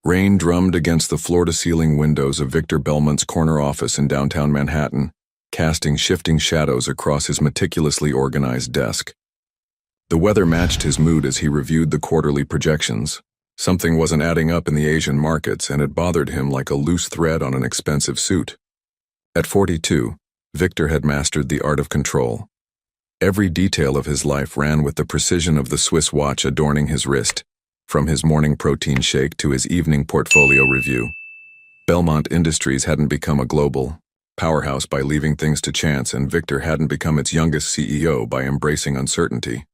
Rain drummed against the floor-to-ceiling windows of Victor Belmont's corner office in downtown Manhattan, casting shifting shadows across his meticulously organized desk. The weather matched his mood as he reviewed the quarterly projections. Something wasn't adding up in the Asian markets, and it bothered him like a loose thread on an expensive suit. At 42, Victor had mastered the art of control. Every detail of his life ran with the precision of the Swiss watch adorning his wrist, from his morning protein shake to his evening portfolio review. Belmont Industries hadn't become a global powerhouse by leaving things to chance, and Victor hadn't become its youngest CEO by embracing uncertainty.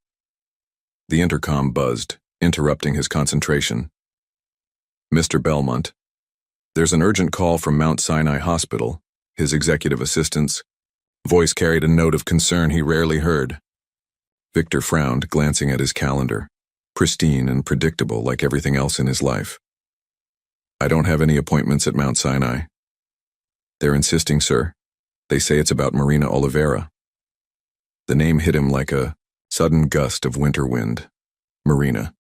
The intercom buzzed, interrupting his concentration. "Mr. Belmont, there's an urgent call from Mount Sinai Hospital," his executive assistant's voice carried a note of concern he rarely heard. Victor frowned, glancing at his calendar, pristine and predictable like everything else in his life. "I don't have any appointments at Mount Sinai." "They're insisting, sir. They say it's about Marina Oliveira." The name hit him like a sudden gust of winter wind. Marina.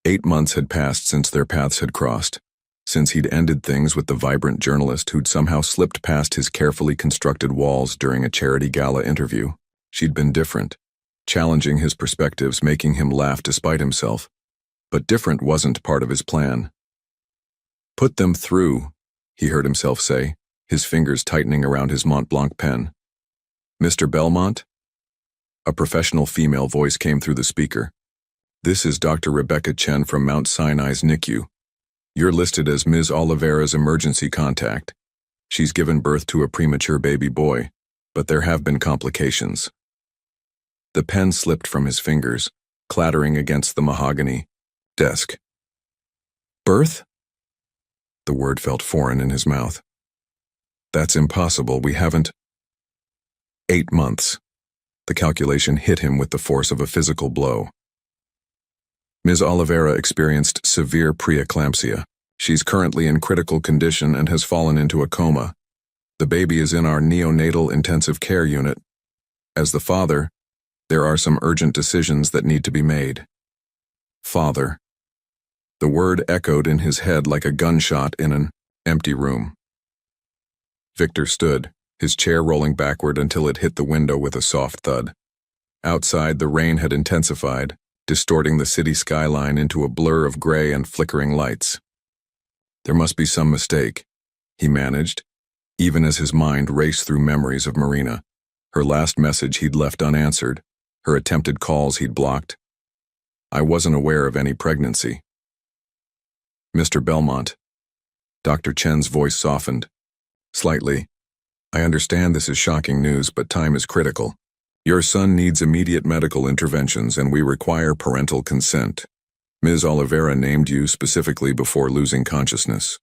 8 months had passed since their paths had crossed, since he'd ended things with the vibrant journalist who'd somehow slipped past his carefully constructed walls during a charity gala interview. She'd been different, challenging his perspectives, making him laugh despite himself. But different wasn't part of his plan. "Put them through," he heard himself say, his fingers tightening around his Mont Blanc pen. "Mr. Belmont?" A professional female voice came through the speaker. "This is Dr. Rebecca Chen from Mount Sinai's NICU. You're listed as Ms. Oliveira's emergency contact. She's given birth to a premature baby boy, but there have been complications." The pen slipped from his fingers, clattering against the mahogany desk. "Birth?" The word felt foreign in his mouth. "That's impossible. We haven't—" 8 months. The calculation hit him with the force of a physical blow. "Ms. Oliveira experienced severe preeclampsia. She's currently in critical condition and has fallen into a coma. The baby is in our neonatal intensive care unit. As the father, there are some urgent decisions that need to be made." Father. The word echoed in his head like a gunshot in an empty room. Victor stood, his chair rolling backward until it hit the window with a soft thud. Outside, the rain had intensified, distorting the city skyline into a blur of gray and flickering lights. There must be some mistake, he managed, even as his mind raced through memories of Marina, her last message he'd left unanswered, her attempted calls he'd blocked. "I wasn't aware of any pregnancy." "Mr. Belmont." Dr. Chen's voice softened. Slightly. "I understand this is shocking news, but time is critical. Your son needs immediate medical interventions, and we require parental consent. Ms. Oliveira named you specifically before losing consciousness."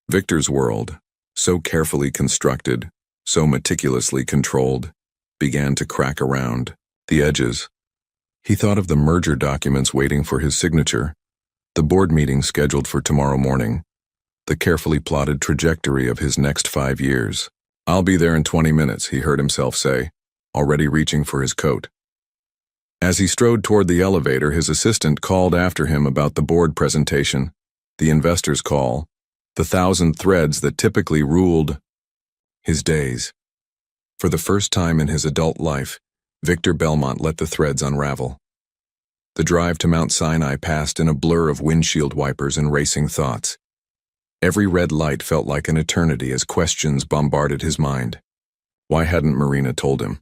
Victor's world, so carefully constructed, so meticulously controlled, began to crack around the edges. He thought of the merger documents waiting for his signature, the board meeting scheduled for tomorrow morning, the carefully plotted trajectory of his next 5 years. "I'll be there in 20 minutes, he heard himself say, already reaching for his coat. As he strode toward the elevator, his assistant called after him about the board presentation, the investors' call, the 1,000 threads that typically ruled his days. For the first time in his adult life, Victor Belmont let the threads unravel. The drive to Mount Sinai passed in a blur of windshield wipers and racing thoughts. Every red light felt like an eternity as questions bombarded his mind. Why hadn't Marina told him?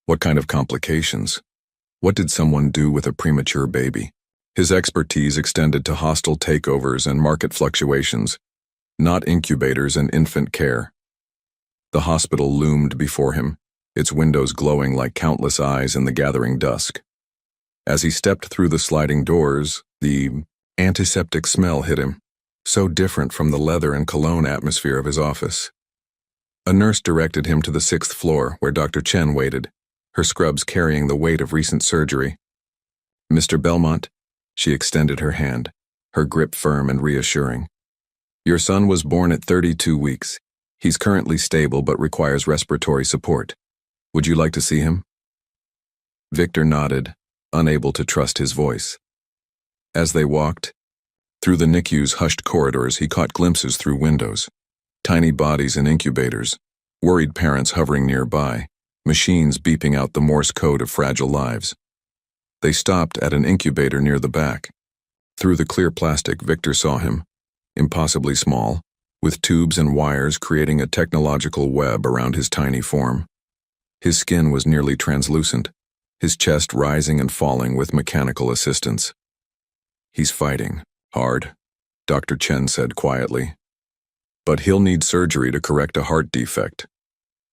What kind of complications? What did someone do with a premature baby? His expertise extended to hostile takeovers and market fluctuations, not incubators and infant care. The hospital loomed before him, its windows glowing like countless eyes in the gathering dusk. As he stepped through the sliding doors, the antiseptic smell hit him, so different from the leather and cologne atmosphere of his office. A nurse directed him to the 6th floor, where Dr. Chen waited, her scrubs carrying the weight of recent surgery. "Mr. Belmont," she extended her hand, her grip firm and reassuring. "Your son was born at 32 weeks. He's currently stable but requires respiratory support. Would you like to see him?" Victor nodded, unable to trust his voice. As they walked, Through the NICU's hushed corridors, he caught glimpses through windows. Tiny bodies in incubators, worried parents hovering nearby, machines beeping out the Morse code of fragile lives. They stopped at an incubator near the back. Through the clear plastic, Victor saw him, impossibly small, with tubes and wires creating a technological web around his tiny form. His skin was nearly translucent, his chest rising and falling with mechanical assistance. "He's fighting, hard," Dr. Chen said quietly. "But he'll need surgery to correct a heart defect.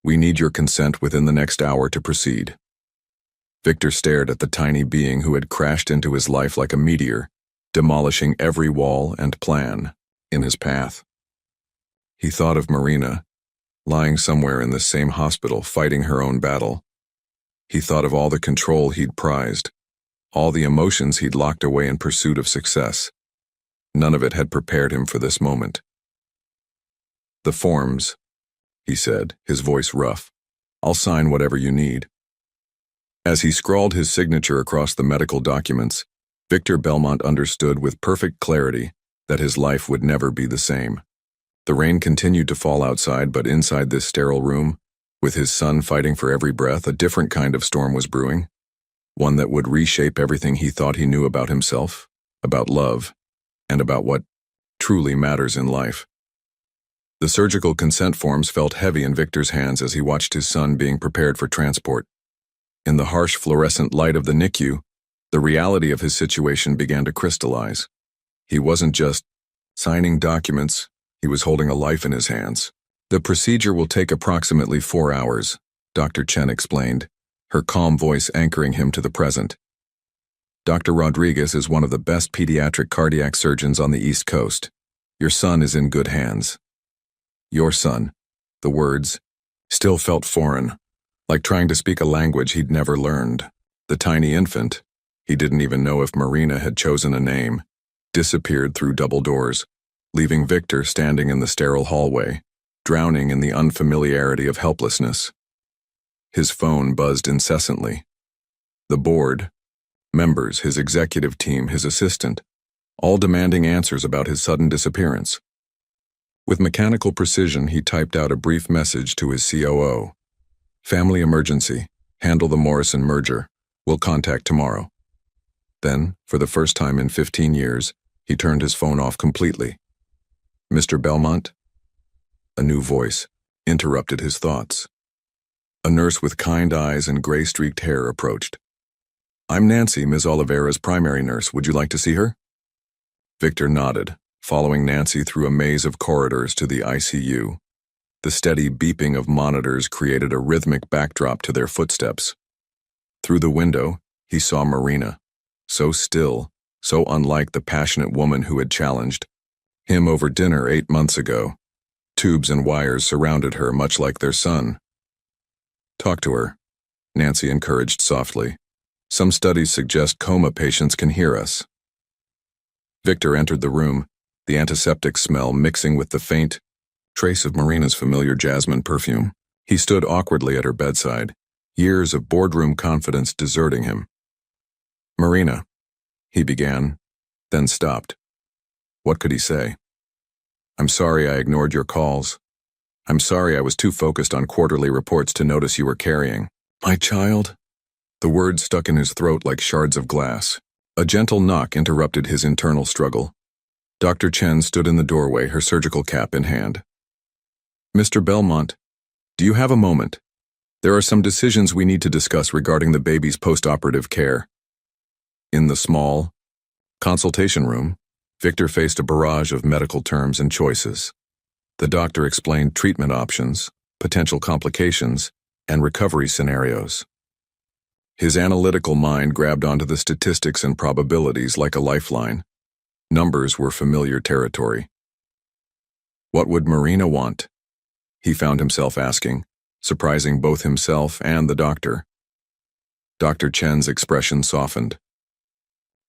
We need your consent within the next hour to proceed." Victor stared at the tiny being who had crashed into his life like a meteor, demolishing every wall and plan in his path. He thought of Marina, lying somewhere in this same hospital, fighting her own battle. He thought of all the control he'd prized, all the emotions he'd locked away in pursuit of success. None of it had prepared him for this moment. "The forms," he said, his voice rough. "I'll sign whatever you need." As he scrawled his signature across the medical documents, Victor Belmont understood with perfect clarity that his life would never be the same. The rain continued to fall outside, but inside this sterile room, with his son fighting for every breath, a different kind of storm was brewing, one that would reshape everything he thought he knew about himself, about love, and about what truly matters in life. The surgical consent forms felt heavy in Victor's hands as he watched his son being prepared for transport. In the harsh fluorescent light of the NICU, the reality of his situation began to crystallize. He wasn't just signing documents, he was holding a life in his hands. "The procedure will take approximately 4 hours, Dr. Chen explained, her calm voice anchoring him to the present. "Dr. Rodriguez is one of the best pediatric cardiac surgeons on the East Coast. Your son is in good hands." Your son. The words still felt foreign, like trying to speak a language he'd never learned. The tiny infant, he didn't even know if Marina had chosen a name, disappeared through double doors, leaving Victor standing in the sterile hallway, drowning in the unfamiliarity of helplessness. His phone buzzed incessantly. The board, members, his executive team, his assistant, all demanding answers about his sudden disappearance. With mechanical precision, he typed out a brief message to his COO. "Family emergency. Handle the Morrison merger. We'll contact tomorrow." Then, for the first time in 15 years, he turned his phone off completely. "Mr. Belmont?" A new voice interrupted his thoughts. A nurse with kind eyes and gray-streaked hair approached. "I'm Nancy, Ms. Oliveira's primary nurse. Would you like to see her?" Victor nodded, following Nancy through a maze of corridors to the ICU. The steady beeping of monitors created a rhythmic backdrop to their footsteps. Through the window, he saw Marina, so still, so unlike the passionate woman who had challenged him over dinner 8 months ago. Tubes and wires surrounded her, much like their son. "Talk to her," Nancy encouraged softly. "Some studies suggest coma patients can hear us." Victor entered the room, the antiseptic smell mixing with the faint trace of Marina's familiar jasmine perfume. He stood awkwardly at her bedside, years of boardroom confidence deserting him. "Marina," he began, then stopped. What could he say? "I'm sorry I ignored your calls. I'm sorry I was too focused on quarterly reports to notice you were carrying my child." The words stuck in his throat like shards of glass. A gentle knock interrupted his internal struggle. Dr. Chen stood in the doorway, her surgical cap in hand. "Mr. Belmont, do you have a moment? There are some decisions we need to discuss regarding the baby's post-operative care." In the small consultation room, Victor faced a barrage of medical terms and choices. The doctor explained treatment options, potential complications, and recovery scenarios. His analytical mind grabbed onto the statistics and probabilities like a lifeline. Numbers were familiar territory. What would Marina want? He found himself asking, surprising both himself and the doctor. Dr. Chen's expression softened.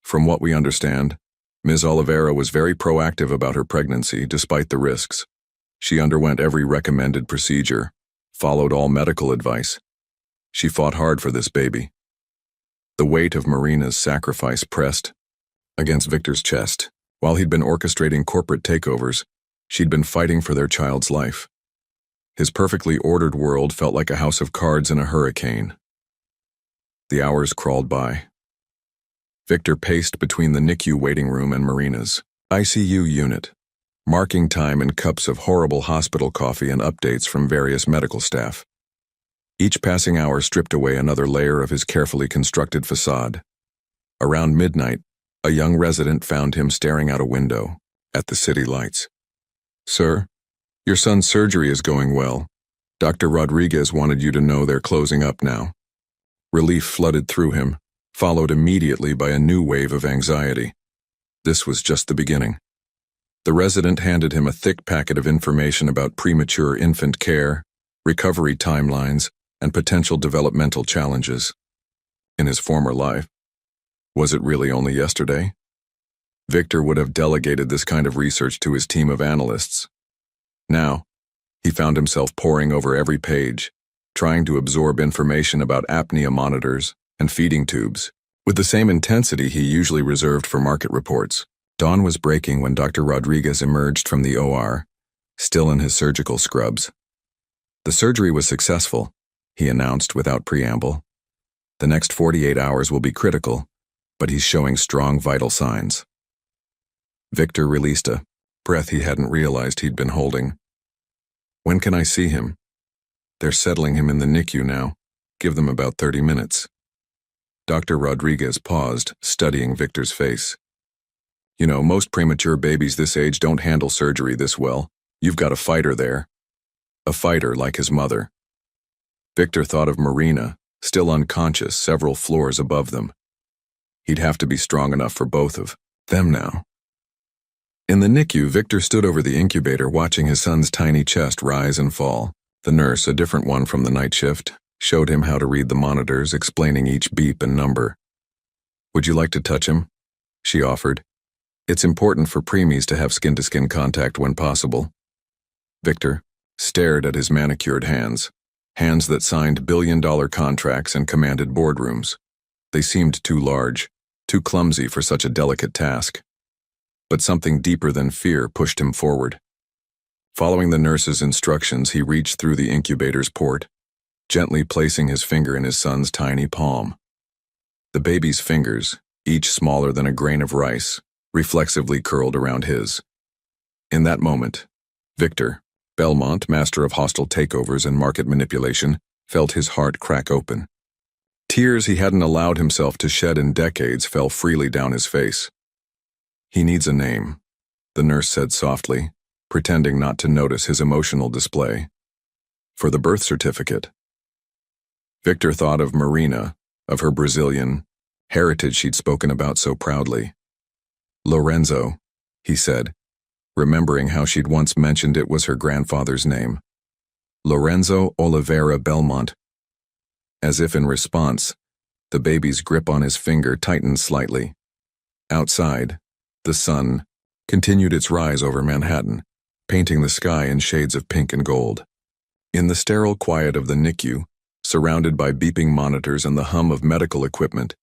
"From what we understand, Ms. Oliveira was very proactive about her pregnancy despite the risks. She underwent every recommended procedure, followed all medical advice. She fought hard for this baby." The weight of Marina's sacrifice pressed against Victor's chest. While he'd been orchestrating corporate takeovers, she'd been fighting for their child's life. His perfectly ordered world felt like a house of cards in a hurricane. The hours crawled by. Victor paced between the NICU waiting room and Marina's ICU unit, marking time in cups of horrible hospital coffee and updates from various medical staff. Each passing hour stripped away another layer of his carefully constructed facade. Around midnight, a young resident found him staring out a window at the city lights. "Sir, your son's surgery is going well. Dr. Rodriguez wanted you to know they're closing up now." Relief flooded through him, followed immediately by a new wave of anxiety. This was just the beginning. The resident handed him a thick packet of information about premature infant care, recovery timelines, and potential developmental challenges. In his former life, was it really only yesterday? Victor would have delegated this kind of research to his team of analysts. Now, he found himself poring over every page, trying to absorb information about apnea monitors and feeding tubes, with the same intensity he usually reserved for market reports. Dawn was breaking when Dr. Rodriguez emerged from the OR, still in his surgical scrubs. "The surgery was successful," he announced without preamble. "The next 48 hours will be critical, but he's showing strong vital signs." Victor released a breath he hadn't realized he'd been holding. "When can I see him?" "They're settling him in the NICU now. Give them about 30 minutes. Dr. Rodriguez paused, studying Victor's face. "You know, most premature babies this age don't handle surgery this well. You've got a fighter there." A fighter like his mother. Victor thought of Marina, still unconscious several floors above them. He'd have to be strong enough for both of them now. In the NICU, Victor stood over the incubator watching his son's tiny chest rise and fall. The nurse, a different one from the night shift, showed him how to read the monitors, explaining each beep and number. "Would you like to touch him?" she offered. "It's important for preemies to have skin-to-skin contact when possible." Victor stared at his manicured hands that signed billion-dollar contracts and commanded boardrooms. They seemed too large, too clumsy for such a delicate task. But something deeper than fear pushed him forward. Following the nurse's instructions, he reached through the incubator's port, gently placing his finger in his son's tiny palm. The baby's fingers, each smaller than a grain of rice, reflexively curled around his. In that moment, Victor, Belmont, master of hostile takeovers and market manipulation, felt his heart crack open. Tears he hadn't allowed himself to shed in decades fell freely down his face. "He needs a name," the nurse said softly, pretending not to notice his emotional display. "For the birth certificate." Victor thought of Marina, of her Brazilian heritage she'd spoken about so proudly. "Lorenzo," he said, remembering how she'd once mentioned it was her grandfather's name. "Lorenzo Oliveira Belmont." As if in response, the baby's grip on his finger tightened slightly. Outside, the sun continued its rise over Manhattan, painting the sky in shades of pink and gold. In the sterile quiet of the NICU, surrounded by beeping monitors and the hum of medical equipment,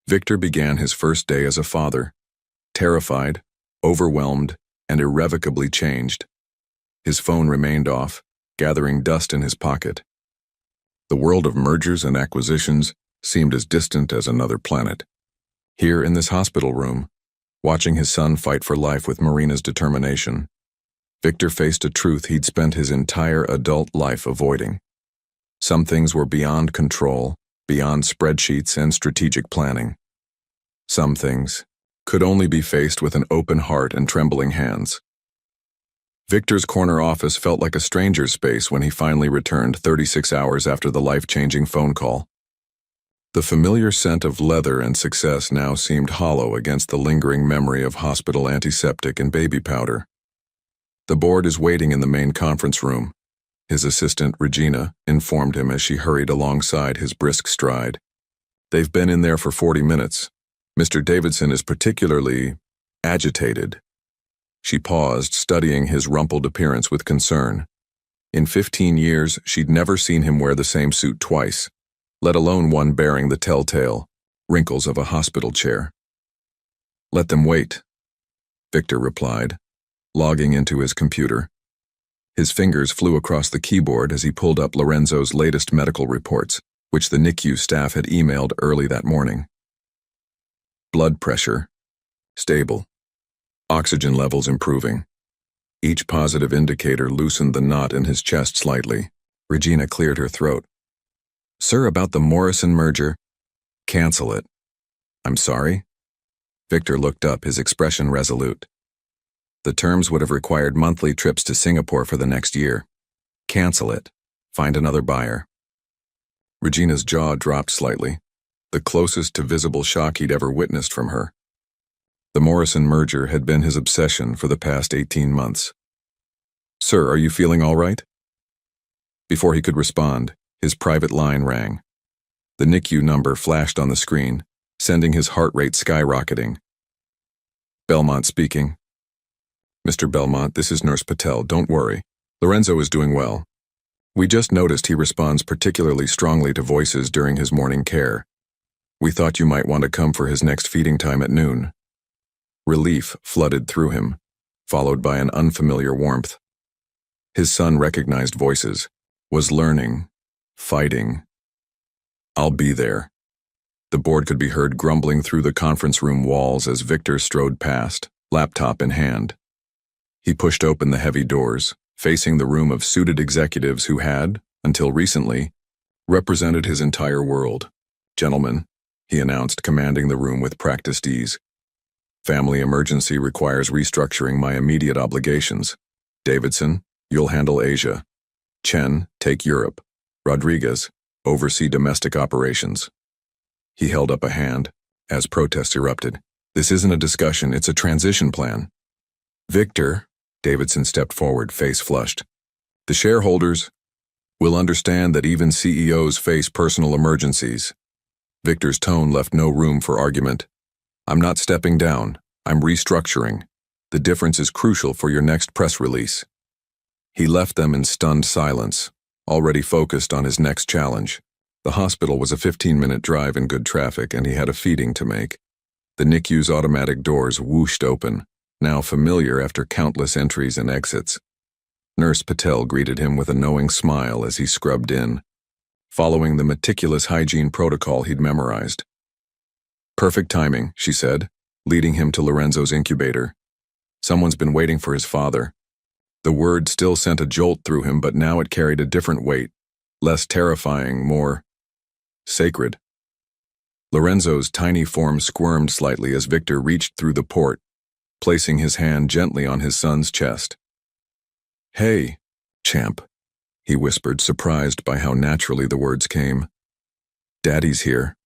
Victor began his first day as a father, terrified, overwhelmed, and irrevocably changed. His phone remained off, gathering dust in his pocket. The world of mergers and acquisitions seemed as distant as another planet. Here in this hospital room, watching his son fight for life with Marina's determination, Victor faced a truth he'd spent his entire adult life avoiding. Some things were beyond control, beyond spreadsheets and strategic planning. Some things could only be faced with an open heart and trembling hands. Victor's corner office felt like a stranger's space when he finally returned 36 hours after the life-changing phone call. The familiar scent of leather and success now seemed hollow against the lingering memory of hospital antiseptic and baby powder. "The board is waiting in the main conference room," his assistant, Regina, informed him as she hurried alongside his brisk stride. "They've been in there for 40 minutes. Mr. Davidson is particularly agitated." She paused, studying his rumpled appearance with concern. In 15 years, she'd never seen him wear the same suit twice, let alone one bearing the telltale wrinkles of a hospital chair. "Let them wait." Victor replied, logging into his computer. His fingers flew across the keyboard as he pulled up Lorenzo's latest medical reports, which the NICU staff had emailed early that morning. Blood pressure stable. Oxygen levels improving. Each positive indicator loosened the knot in his chest slightly. Regina cleared her throat. Sir, about the Morrison merger. Cancel it. I'm sorry? Victor looked up, his expression resolute. The terms would have required monthly trips to Singapore for the next year. Cancel it. Find another buyer. Regina's jaw dropped slightly, the closest to visible shock he'd ever witnessed from her. The Morrison merger had been his obsession for the past 18 months. Sir, are you feeling all right? Before he could respond, his private line rang. The NICU number flashed on the screen, sending his heart rate skyrocketing. Belmont speaking. Mr. Belmont, this is Nurse Patel. Don't worry. Lorenzo is doing well. We just noticed he responds particularly strongly to voices during his morning care. We thought you might want to come for his next feeding time at noon. Relief flooded through him, followed by an unfamiliar warmth. His son recognized voices, was learning, fighting. I'll be there. The board could be heard grumbling through the conference room walls as Victor strode past, laptop in hand. He pushed open the heavy doors, facing the room of suited executives who had, until recently, represented his entire world. Gentlemen, he announced, commanding the room with practiced ease. Family emergency requires restructuring my immediate obligations. Davidson, you'll handle Asia. Chen, take Europe. Rodriguez, oversee domestic operations. He held up a hand, as protests erupted. This isn't a discussion, it's a transition plan. Victor, Davidson stepped forward, face flushed. The shareholders will understand that even CEOs face personal emergencies. Victor's tone left no room for argument. I'm not stepping down, I'm restructuring. The difference is crucial for your next press release. He left them in stunned silence, already focused on his next challenge. The hospital was a 15-minute drive in good traffic, and he had a feeding to make. The NICU's automatic doors whooshed open, now familiar after countless entries and exits. Nurse Patel greeted him with a knowing smile as he scrubbed in, following the meticulous hygiene protocol he'd memorized. Perfect timing, she said, leading him to Lorenzo's incubator. Someone's been waiting for his father. The word still sent a jolt through him, but now it carried a different weight, less terrifying, more sacred. Lorenzo's tiny form squirmed slightly as Victor reached through the port, placing his hand gently on his son's chest. Hey, champ, he whispered, surprised by how naturally the words came. Daddy's here.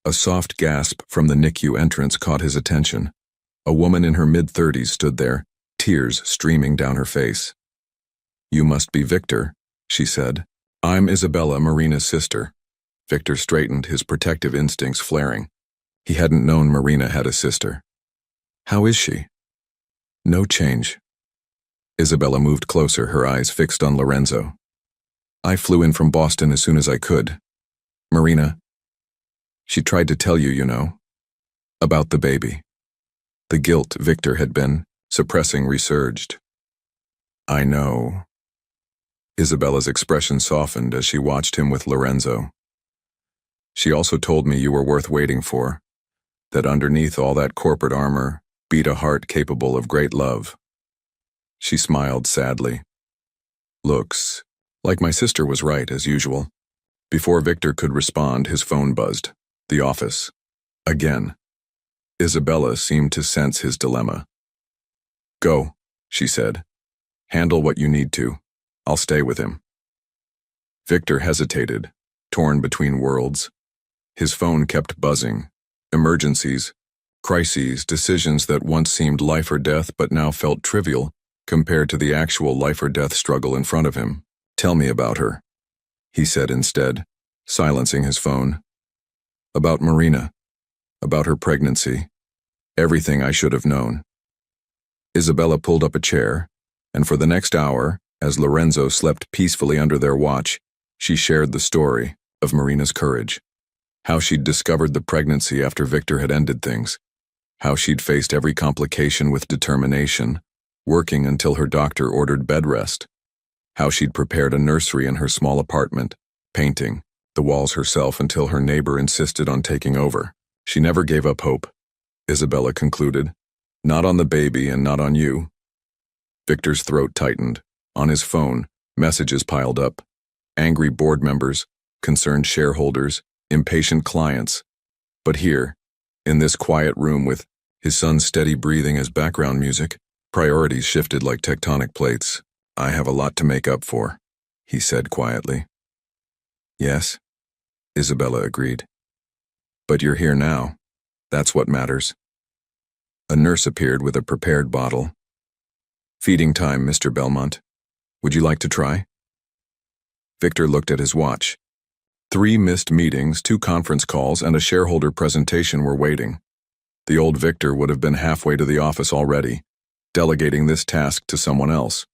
A soft gasp from the NICU entrance caught his attention. A woman in her mid-30s stood there, tears streaming down her face. You must be Victor, she said. I'm Isabella, Marina's sister. Victor straightened, his protective instincts flaring. He hadn't known Marina had a sister. How is she? No change. Isabella moved closer, her eyes fixed on Lorenzo. I flew in from Boston as soon as I could. Marina, she tried to tell you, you know, about the baby. The guilt Victor had been suppressing resurged. I know. Isabella's expression softened as she watched him with Lorenzo. She also told me you were worth waiting for, that underneath all that corporate armor beat a heart capable of great love. She smiled sadly. Looks like my sister was right, as usual. Before Victor could respond, his phone buzzed. The office. Again. Isabella seemed to sense his dilemma. Go, she said. Handle what you need to. I'll stay with him. Victor hesitated, torn between worlds. His phone kept buzzing. Emergencies, crises, decisions that once seemed life or death but now felt trivial compared to the actual life or death struggle in front of him. Tell me about her, he said instead, silencing his phone. About Marina, about her pregnancy, everything I should have known. Isabella pulled up a chair, and for the next hour, as Lorenzo slept peacefully under their watch, she shared the story of Marina's courage, how she'd discovered the pregnancy after Victor had ended things, how she'd faced every complication with determination, working until her doctor ordered bed rest, how she'd prepared a nursery in her small apartment, painting the walls herself until her neighbor insisted on taking over. She never gave up hope, Isabella concluded. Not on the baby and not on you. Victor's throat tightened. On his phone, messages piled up. Angry board members, concerned shareholders, impatient clients. But here, in this quiet room with his son's steady breathing as background music, priorities shifted like tectonic plates. I have a lot to make up for, he said quietly. Yes, Isabella agreed. But you're here now. That's what matters. A nurse appeared with a prepared bottle. Feeding time, Mr. Belmont. Would you like to try? Victor looked at his watch. 3 missed meetings, 2 conference calls, and a shareholder presentation were waiting. The old Victor would have been halfway to the office already, delegating this task to someone else.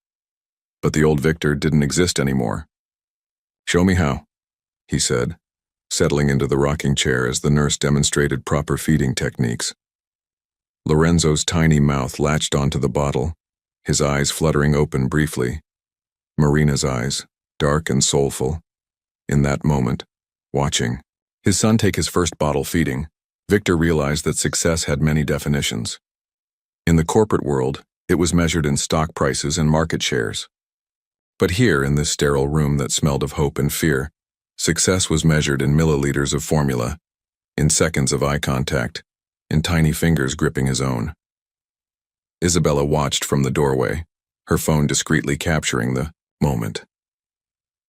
But the old Victor didn't exist anymore. Show me how, he said, settling into the rocking chair as the nurse demonstrated proper feeding techniques. Lorenzo's tiny mouth latched onto the bottle, his eyes fluttering open briefly. Marina's eyes, dark and soulful. In that moment, watching his son take his first bottle feeding, Victor realized that success had many definitions. In the corporate world, it was measured in stock prices and market shares. But here, in this sterile room that smelled of hope and fear, success was measured in milliliters of formula, in seconds of eye contact, in tiny fingers gripping his own. Isabella watched from the doorway, her phone discreetly capturing the moment.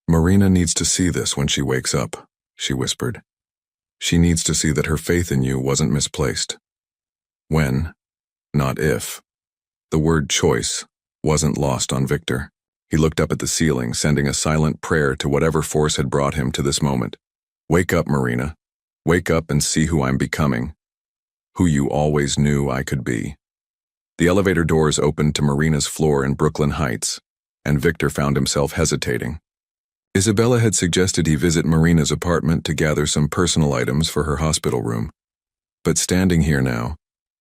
Marina needs to see this when she wakes up, she whispered. She needs to see that her faith in you wasn't misplaced. When, not if. The word choice wasn't lost on Victor. He looked up at the ceiling, sending a silent prayer to whatever force had brought him to this moment. Wake up, Marina. Wake up and see who I'm becoming. Who you always knew I could be. The elevator doors opened to Marina's floor in Brooklyn Heights, and Victor found himself hesitating. Isabella had suggested he visit Marina's apartment to gather some personal items for her hospital room. But standing here now,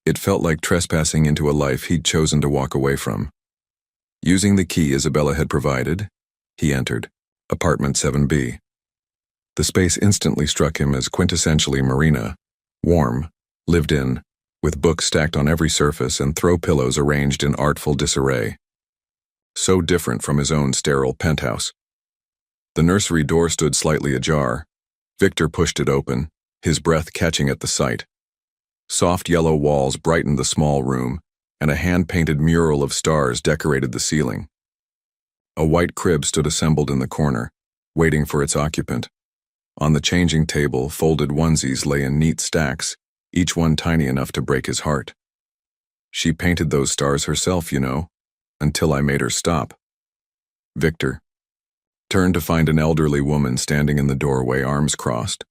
it felt like trespassing into a life he'd chosen to walk away from. Using the key Isabella had provided, he entered, apartment 7B. The space instantly struck him as quintessentially Marina, warm, lived in, with books stacked on every surface and throw pillows arranged in artful disarray. So different from his own sterile penthouse. The nursery door stood slightly ajar. Victor pushed it open, his breath catching at the sight. Soft yellow walls brightened the small room, and a hand-painted mural of stars decorated the ceiling. A white crib stood assembled in the corner, waiting for its occupant. On the changing table, folded onesies lay in neat stacks, each one tiny enough to break his heart. She painted those stars herself, you know, until I made her stop. Victor turned to find an elderly woman standing in the doorway, arms crossed.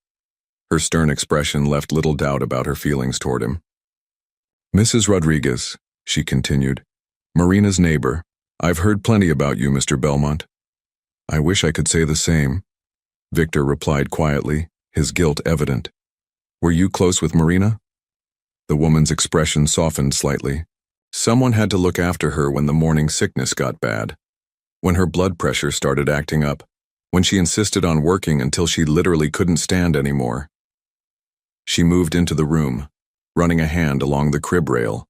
Her stern expression left little doubt about her feelings toward him. Mrs. Rodriguez, she continued, Marina's neighbor. I've heard plenty about you, Mr. Belmont. I wish I could say the same, Victor replied quietly, his guilt evident. Were you close with Marina? The woman's expression softened slightly. Someone had to look after her when the morning sickness got bad, when her blood pressure started acting up, when she insisted on working until she literally couldn't stand anymore. She moved into the room, running a hand along the crib rail.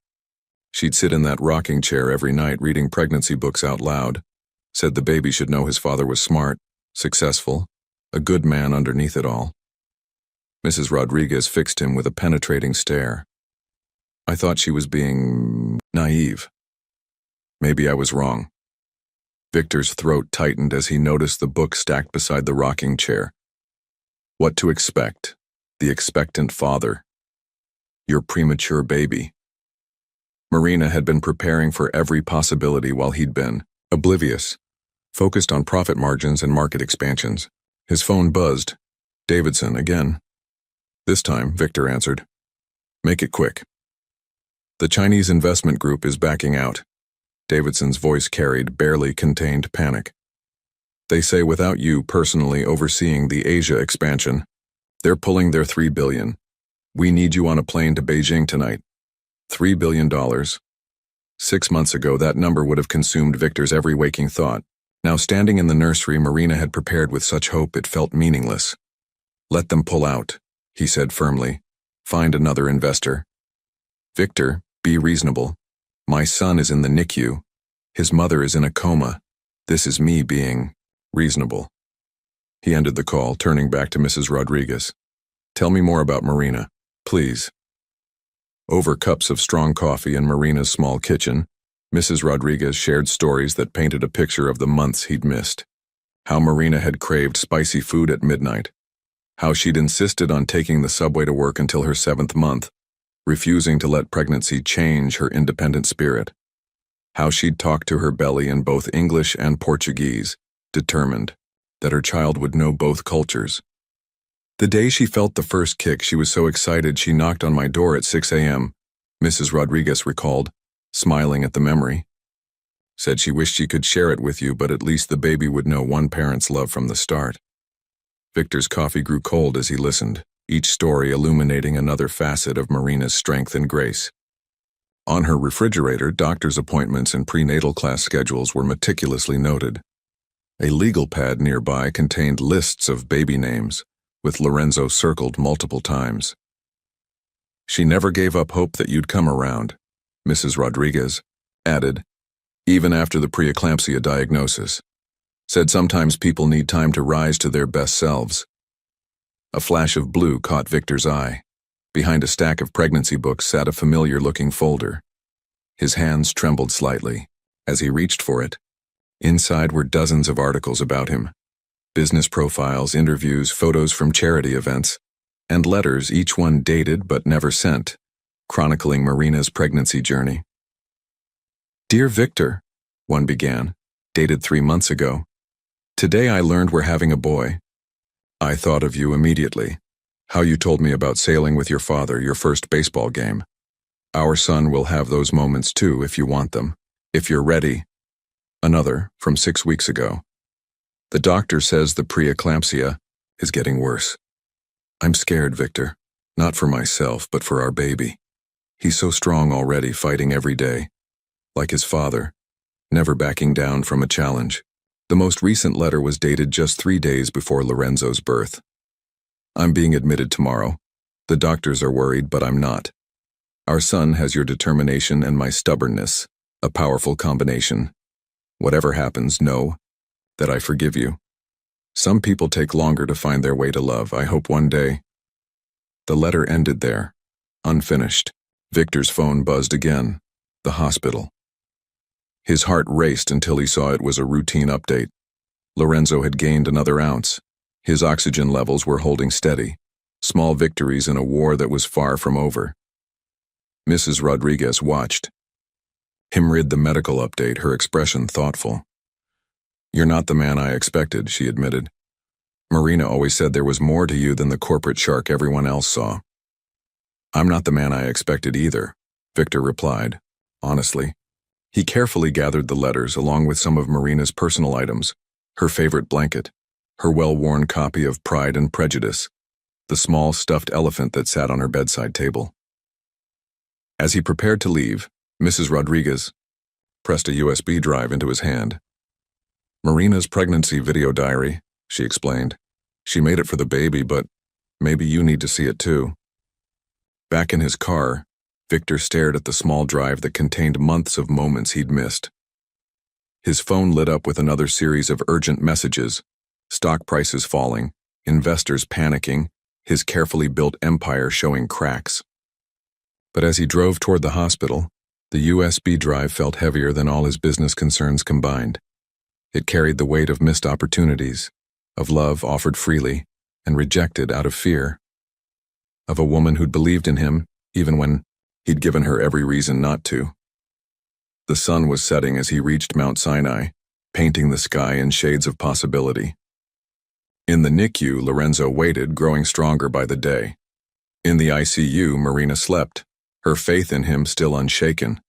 She'd sit in that rocking chair every night reading pregnancy books out loud, said the baby should know his father was smart, successful, a good man underneath it all. Mrs. Rodriguez fixed him with a penetrating stare. I thought she was being naive. Maybe I was wrong. Victor's throat tightened as he noticed the book stacked beside the rocking chair. What to expect? The expectant father. Your premature baby. Marina had been preparing for every possibility while he'd been oblivious, focused on profit margins and market expansions. His phone buzzed. Davidson again. This time, Victor answered. Make it quick. The Chinese investment group is backing out. Davidson's voice carried barely contained panic. They say without you personally overseeing the Asia expansion, they're pulling their $3 billion. We need you on a plane to Beijing tonight. $3 billion. 6 months ago, that number would have consumed Victor's every waking thought. Now, standing in the nursery Marina had prepared with such hope it felt meaningless. "Let them pull out," he said firmly. "Find another investor. Victor, be reasonable. My son is in the NICU. His mother is in a coma. This is me being reasonable." He ended the call, turning back to Mrs. Rodriguez. "Tell me more about Marina, please." Over cups of strong coffee in Marina's small kitchen, Mrs. Rodriguez shared stories that painted a picture of the months he'd missed. How Marina had craved spicy food at midnight. How she'd insisted on taking the subway to work until her 7th month, refusing to let pregnancy change her independent spirit. How she'd talked to her belly in both English and Portuguese, determined that her child would know both cultures. The day she felt the first kick, she was so excited she knocked on my door at 6 a.m., Mrs. Rodriguez recalled, smiling at the memory. Said she wished she could share it with you, but at least the baby would know one parent's love from the start. Victor's coffee grew cold as he listened, each story illuminating another facet of Marina's strength and grace. On her refrigerator, doctor's appointments and prenatal class schedules were meticulously noted. A legal pad nearby contained lists of baby names, with Lorenzo circled multiple times. "She never gave up hope that you'd come around," Mrs. Rodriguez added, "even after the preeclampsia diagnosis. Said sometimes people need time to rise to their best selves." A flash of blue caught Victor's eye. Behind a stack of pregnancy books sat a familiar-looking folder. His hands trembled slightly as he reached for it. Inside were dozens of articles about him. Business profiles, interviews, photos from charity events, and letters, each one dated but never sent, chronicling Marina's pregnancy journey. "Dear Victor," one began, dated 3 months ago. "Today I learned we're having a boy. I thought of you immediately. How you told me about sailing with your father, your first baseball game. Our son will have those moments too if you want them, if you're ready." Another, from 6 weeks ago. "The doctor says the preeclampsia is getting worse. I'm scared, Victor, not for myself, but for our baby. He's so strong already, fighting every day. Like his father, never backing down from a challenge." The most recent letter was dated just 3 days before Lorenzo's birth. "I'm being admitted tomorrow. The doctors are worried, but I'm not. Our son has your determination and my stubbornness, a powerful combination. Whatever happens, know that I forgive you. Some people take longer to find their way to love. I hope one day." The letter ended there, unfinished. Victor's phone buzzed again. The hospital. His heart raced until he saw it was a routine update. Lorenzo had gained another ounce. His oxygen levels were holding steady. Small victories in a war that was far from over. Mrs. Rodriguez watched him read the medical update, her expression thoughtful. "You're not the man I expected," she admitted. "Marina always said there was more to you than the corporate shark everyone else saw." "I'm not the man I expected either," Victor replied, honestly. He carefully gathered the letters along with some of Marina's personal items, her favorite blanket, her well-worn copy of Pride and Prejudice, the small stuffed elephant that sat on her bedside table. As he prepared to leave, Mrs. Rodriguez pressed a USB drive into his hand. "Marina's pregnancy video diary," she explained. "She made it for the baby, but maybe you need to see it too." Back in his car, Victor stared at the small drive that contained months of moments he'd missed. His phone lit up with another series of urgent messages, stock prices falling, investors panicking, his carefully built empire showing cracks. But as he drove toward the hospital, the USB drive felt heavier than all his business concerns combined. It carried the weight of missed opportunities, of love offered freely and rejected out of fear, of a woman who'd believed in him even when he'd given her every reason not to. The sun was setting as he reached Mount Sinai, painting the sky in shades of possibility. In the NICU, Lorenzo waited, growing stronger by the day. In the ICU, Marina slept, her faith in him still unshaken.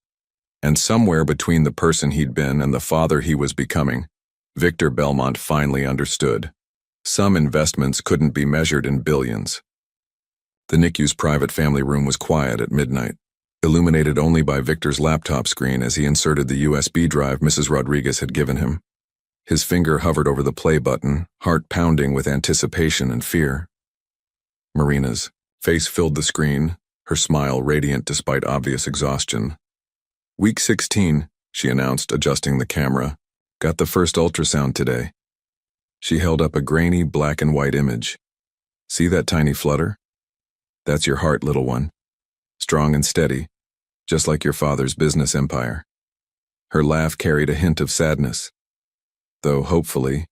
And somewhere between the person he'd been and the father he was becoming, Victor Belmont finally understood. Some investments couldn't be measured in billions. The NICU's private family room was quiet at midnight. illuminated only by Victor's laptop screen as he inserted the USB drive Mrs. Rodriguez had given him. His finger hovered over the play button, heart pounding with anticipation and fear. Marina's face filled the screen, her smile radiant despite obvious exhaustion. "Week 16, she announced, adjusting the camera. "Got the first ultrasound today." She held up a grainy black and white image. "See that tiny flutter? That's your heart, little one. Strong and steady, just like your father's business empire." Her laugh carried a hint of sadness, though hopefully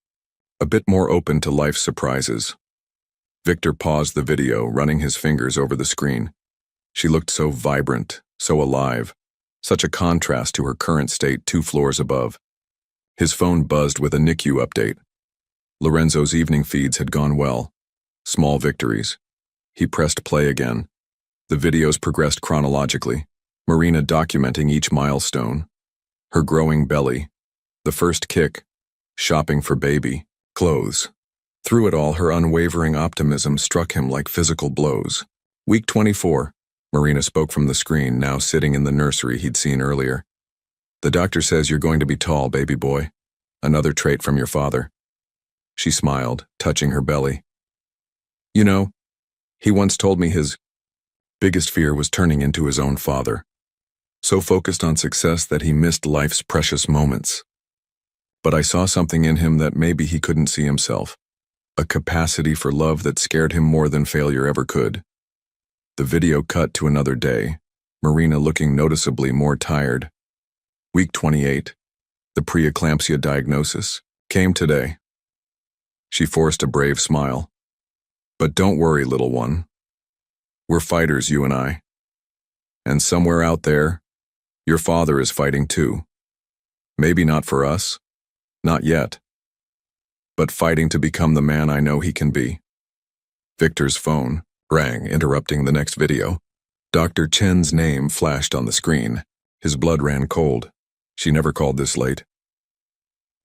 a bit more open to life's surprises. Victor paused the video, running his fingers over the screen. She looked so vibrant, so alive, such a contrast to her current state 2 floors above. His phone buzzed with a NICU update. Lorenzo's evening feeds had gone well. Small victories. He pressed play again. The videos progressed chronologically, Marina documenting each milestone. Her growing belly, the first kick, shopping for baby, clothes. Through it all, her unwavering optimism struck him like physical blows. "Week 24, Marina spoke from the screen, now sitting in the nursery he'd seen earlier. "The doctor says you're going to be tall, baby boy. Another trait from your father." She smiled, touching her belly. "You know, he once told me his biggest fear was turning into his own father. So focused on success that he missed life's precious moments. But I saw something in him that maybe he couldn't see himself. A capacity for love that scared him more than failure ever could." The video cut to another day, Marina looking noticeably more tired. "Week 28, the preeclampsia diagnosis, came today." She forced a brave smile. "But don't worry, little one. We're fighters, you and I. And somewhere out there, your father is fighting too. Maybe not for us, not yet, but fighting to become the man I know he can be." Victor's phone rang, interrupting the next video. Dr. Chen's name flashed on the screen. His blood ran cold. She never called this late.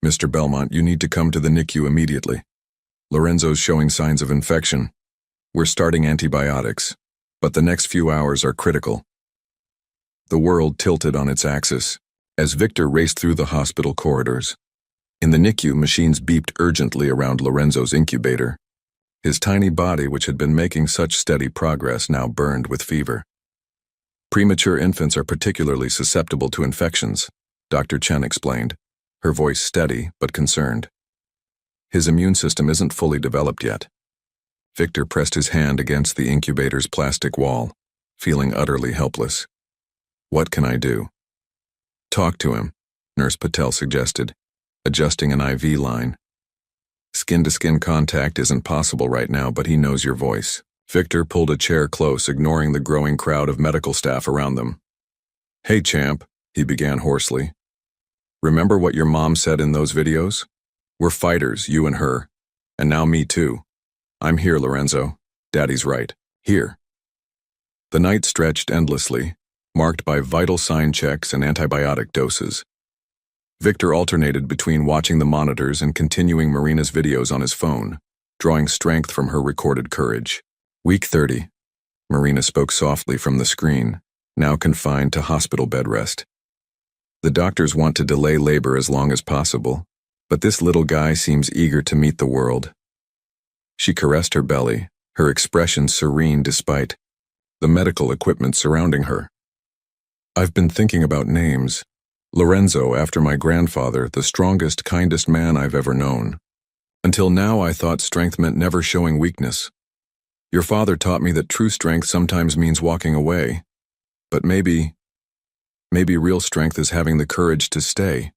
"Mr. Belmont, you need to come to the NICU immediately. Lorenzo's showing signs of infection. We're starting antibiotics, but the next few hours are critical." The world tilted on its axis as Victor raced through the hospital corridors. In the NICU, machines beeped urgently around Lorenzo's incubator. His tiny body, which had been making such steady progress, now burned with fever. "Premature infants are particularly susceptible to infections," Dr. Chen explained, her voice steady but concerned. "His immune system isn't fully developed yet." Victor pressed his hand against the incubator's plastic wall, feeling utterly helpless. "What can I do?" "Talk to him," Nurse Patel suggested, adjusting an IV line. "Skin-to-skin contact isn't possible right now, but he knows your voice." Victor pulled a chair close, ignoring the growing crowd of medical staff around them. "Hey, champ," he began hoarsely. "Remember what your mom said in those videos? We're fighters, you and her. And now me too. I'm here, Lorenzo. Daddy's right. Here." The night stretched endlessly, marked by vital sign checks and antibiotic doses. Victor alternated between watching the monitors and continuing Marina's videos on his phone, drawing strength from her recorded courage. "Week 30, Marina spoke softly from the screen, now confined to hospital bed rest. "The doctors want to delay labor as long as possible, but this little guy seems eager to meet the world." She caressed her belly, her expression serene despite the medical equipment surrounding her. "I've been thinking about names. Lorenzo, after my grandfather, the strongest, kindest man I've ever known. Until now, I thought strength meant never showing weakness. Your father taught me that true strength sometimes means walking away. But maybe real strength is having the courage to stay."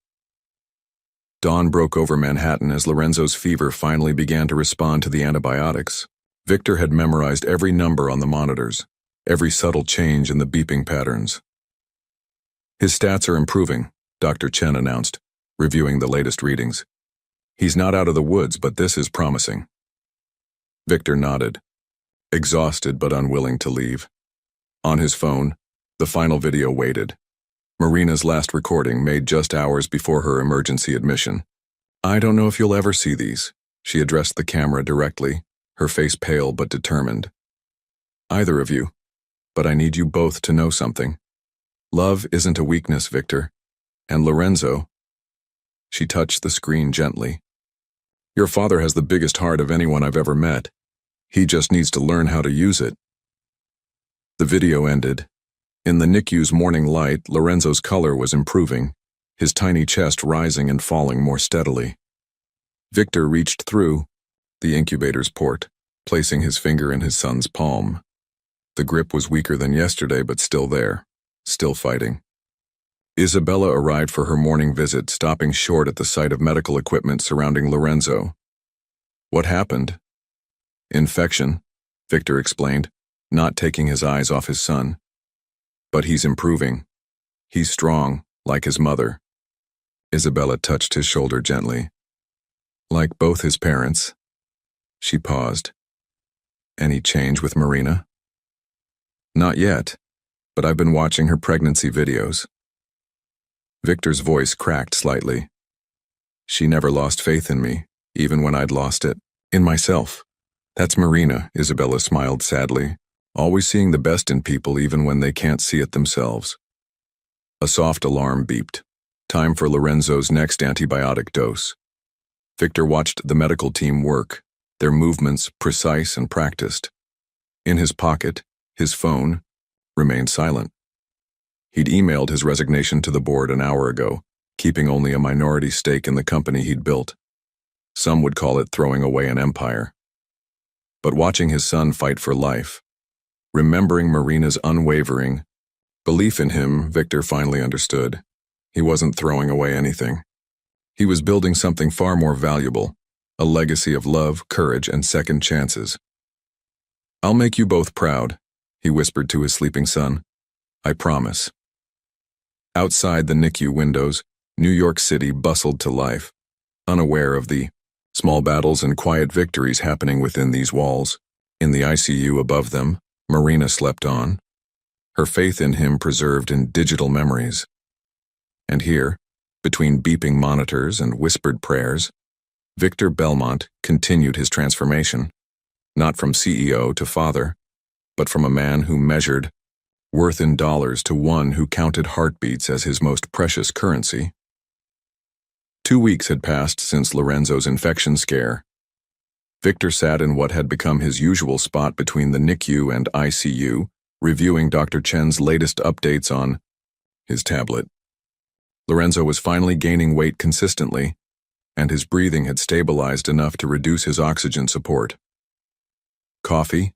Dawn broke over Manhattan as Lorenzo's fever finally began to respond to the antibiotics. Victor had memorized every number on the monitors, every subtle change in the beeping patterns. "His stats are improving," Dr. Chen announced, reviewing the latest readings. "He's not out of the woods, but this is promising." Victor nodded, exhausted but unwilling to leave. On his phone, the final video waited. Marina's last recording, made just hours before her emergency admission. "I don't know if you'll ever see these," she addressed the camera directly, her face pale but determined. "Either of you, but I need you both to know something. Love isn't a weakness, Victor. And Lorenzo, she touched the screen gently. Your father has the biggest heart of anyone I've ever met. He just needs to learn how to use it. The video ended. In the NICU's morning light, Lorenzo's color was improving, his tiny chest rising and falling more steadily. Victor reached through the incubator's port, placing his finger in his son's palm. The grip was weaker than yesterday, but still there, still fighting. Isabella arrived for her morning visit, stopping short at the sight of medical equipment surrounding Lorenzo. What happened? Infection, Victor explained, not taking his eyes off his son. But he's improving. He's strong, like his mother. Isabella touched his shoulder gently. Like both his parents. She paused. Any change with Marina? Not yet, but I've been watching her pregnancy videos. Victor's voice cracked slightly. She never lost faith in me, even when I'd lost it. In myself. That's Marina, Isabella smiled sadly, always seeing the best in people even when they can't see it themselves. A soft alarm beeped. Time for Lorenzo's next antibiotic dose. Victor watched the medical team work, their movements precise and practiced. In his pocket, his phone remained silent. He'd emailed his resignation to the board an hour ago, keeping only a minority stake in the company he'd built. Some would call it throwing away an empire. But watching his son fight for life, remembering Marina's unwavering belief in him, Victor finally understood. He wasn't throwing away anything. He was building something far more valuable, a legacy of love, courage, and second chances. I'll make you both proud, he whispered to his sleeping son. I promise. Outside the NICU windows, New York City bustled to life, unaware of the small battles and quiet victories happening within these walls. In the ICU above them, Marina slept on, her faith in him preserved in digital memories. And here, between beeping monitors and whispered prayers, Victor Belmont continued his transformation, not from CEO to father, but from a man who measured worth in dollars to one who counted heartbeats as his most precious currency. 2 weeks had passed since Lorenzo's infection scare. Victor sat in what had become his usual spot between the NICU and ICU, reviewing Dr. Chen's latest updates on his tablet. Lorenzo was finally gaining weight consistently, and his breathing had stabilized enough to reduce his oxygen support. Coffee?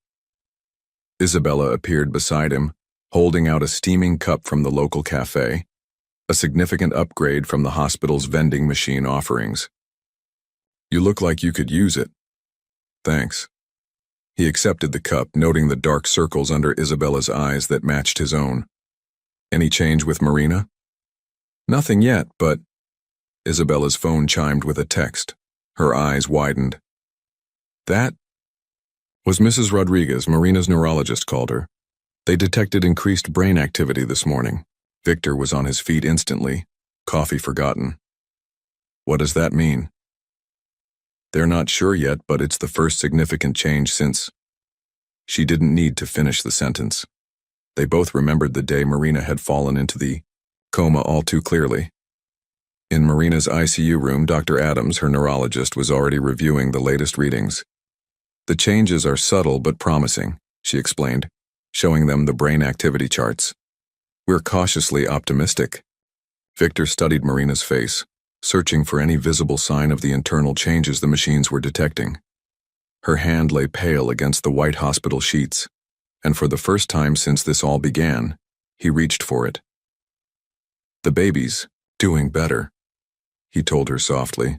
Isabella appeared beside him, holding out a steaming cup from the local cafe, a significant upgrade from the hospital's vending machine offerings. You look like you could use it. Thanks. He accepted the cup, noting the dark circles under Isabella's eyes that matched his own. Any change with Marina? Nothing yet, but Isabella's phone chimed with a text. Her eyes widened. That was Mrs. Rodriguez, Marina's neurologist, called her. They detected increased brain activity this morning. Victor was on his feet instantly, coffee forgotten. What does that mean? They're not sure yet, but it's the first significant change since... She didn't need to finish the sentence. They both remembered the day Marina had fallen into the coma all too clearly. In Marina's ICU room, Dr. Adams, her neurologist, was already reviewing the latest readings. The changes are subtle but promising, she explained, showing them the brain activity charts. We're cautiously optimistic. Victor studied Marina's face, searching for any visible sign of the internal changes the machines were detecting. Her hand lay pale against the white hospital sheets, and for the first time since this all began, he reached for it. The baby's doing better, he told her softly.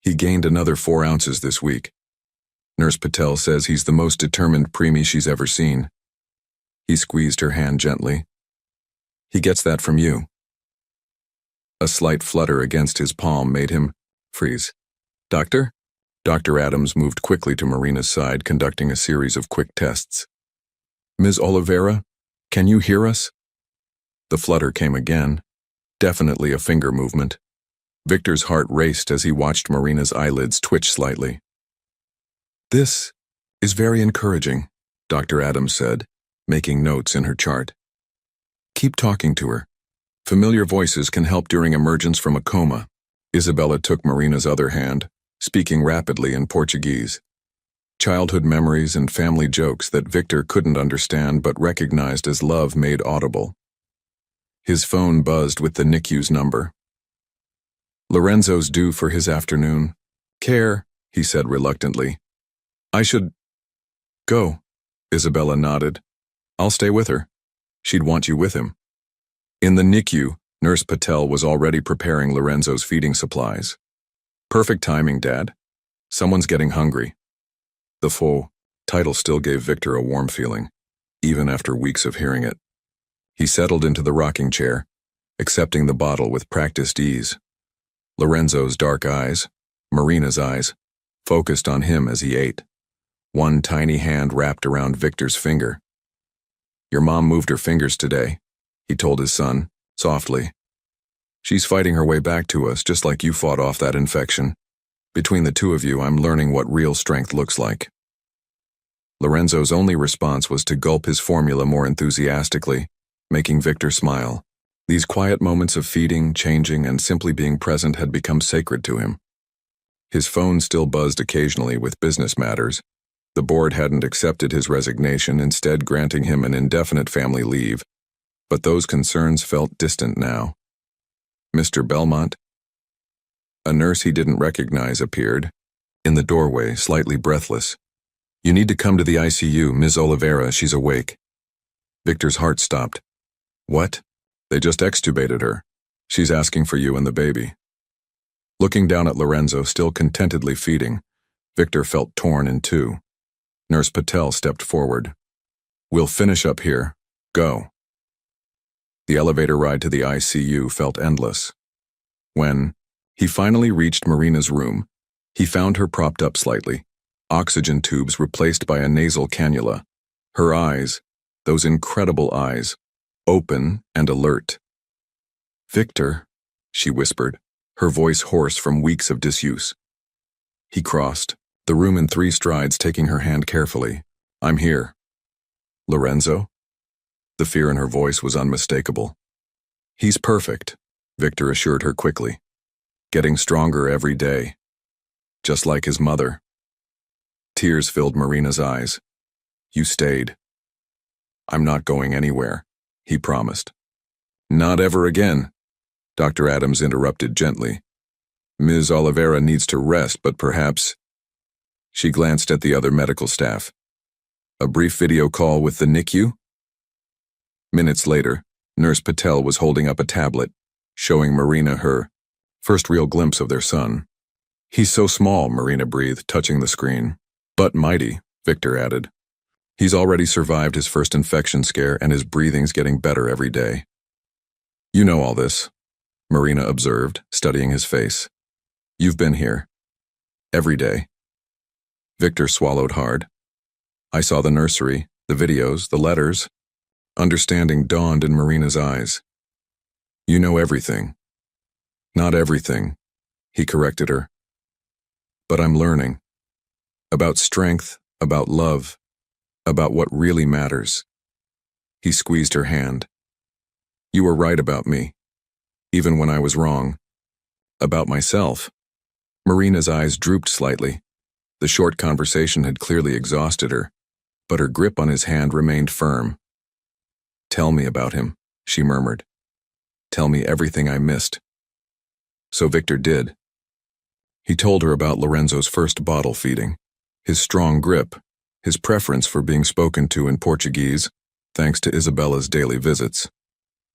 He gained another 4 ounces this week. Nurse Patel says he's the most determined preemie she's ever seen. He squeezed her hand gently. He gets that from you. A slight flutter against his palm made him freeze. Doctor? Dr. Adams moved quickly to Marina's side, conducting a series of quick tests. Ms. Oliveira, can you hear us? The flutter came again, definitely a finger movement. Victor's heart raced as he watched Marina's eyelids twitch slightly. This is very encouraging, Dr. Adams said, making notes in her chart. Keep talking to her. Familiar voices can help during emergence from a coma. Isabella took Marina's other hand, speaking rapidly in Portuguese. Childhood memories and family jokes that Victor couldn't understand but recognized as love made audible. His phone buzzed with the NICU's number. Lorenzo's due for his afternoon care, he said reluctantly. I should go, Isabella nodded. I'll stay with her. She'd want you with him. In the NICU, Nurse Patel was already preparing Lorenzo's feeding supplies. Perfect timing, Dad. Someone's getting hungry. The full title still gave Victor a warm feeling, even after weeks of hearing it. He settled into the rocking chair, accepting the bottle with practiced ease. Lorenzo's dark eyes, Marina's eyes, focused on him as he ate. One tiny hand wrapped around Victor's finger. Your mom moved her fingers today, he told his son, softly. She's fighting her way back to us, just like you fought off that infection. Between the two of you, I'm learning what real strength looks like. Lorenzo's only response was to gulp his formula more enthusiastically, making Victor smile. These quiet moments of feeding, changing, and simply being present had become sacred to him. His phone still buzzed occasionally with business matters. The board hadn't accepted his resignation, instead granting him an indefinite family leave. But those concerns felt distant now. Mr. Belmont? A nurse he didn't recognize appeared, in the doorway, slightly breathless. You need to come to the ICU, Ms. Oliveira, she's awake. Victor's heart stopped. What? They just extubated her. She's asking for you and the baby. Looking down at Lorenzo, still contentedly feeding, Victor felt torn in two. Nurse Patel stepped forward. We'll finish up here. Go. The elevator ride to the ICU felt endless. When he finally reached Marina's room, he found her propped up slightly, oxygen tubes replaced by a nasal cannula. Her eyes, those incredible eyes, open and alert. Victor, she whispered, her voice hoarse from weeks of disuse. He crossed the room in 3 strides, taking her hand carefully. I'm here. Lorenzo? The fear in her voice was unmistakable. He's perfect, Victor assured her quickly. Getting stronger every day. Just like his mother. Tears filled Marina's eyes. You stayed. I'm not going anywhere, he promised. Not ever again, Dr. Adams interrupted gently. Ms. Oliveira needs to rest, but perhaps... She glanced at the other medical staff. A brief video call with the NICU? Minutes later, Nurse Patel was holding up a tablet, showing Marina her first real glimpse of their son. He's so small, Marina breathed, touching the screen. But mighty, Victor added. He's already survived his first infection scare and his breathing's getting better every day. You know all this, Marina observed, studying his face. You've been here. Every day. Victor swallowed hard. I saw the nursery, the videos, the letters. Understanding dawned in Marina's eyes. You know everything. Not everything, he corrected her. But I'm learning. About strength, about love, about what really matters. He squeezed her hand. You were right about me, even when I was wrong. About myself. Marina's eyes drooped slightly. The short conversation had clearly exhausted her, but her grip on his hand remained firm. Tell me about him, she murmured. Tell me everything I missed. So Victor did. He told her about Lorenzo's first bottle feeding, his strong grip, his preference for being spoken to in Portuguese, thanks to Isabella's daily visits.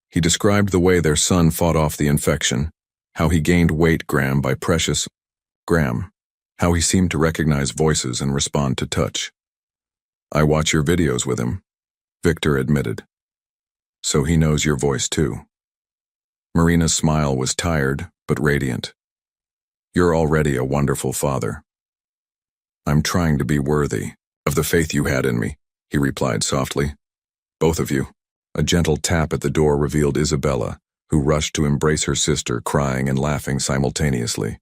He described the way their son fought off the infection, how he gained weight gram by precious gram, how he seemed to recognize voices and respond to touch. I watch your videos with him, Victor admitted. So he knows your voice too. Marina's smile was tired but radiant. You're already a wonderful father. I'm trying to be worthy of the faith you had in me, he replied softly. Both of you. A gentle tap at the door revealed Isabella, who rushed to embrace her sister, crying and laughing simultaneously.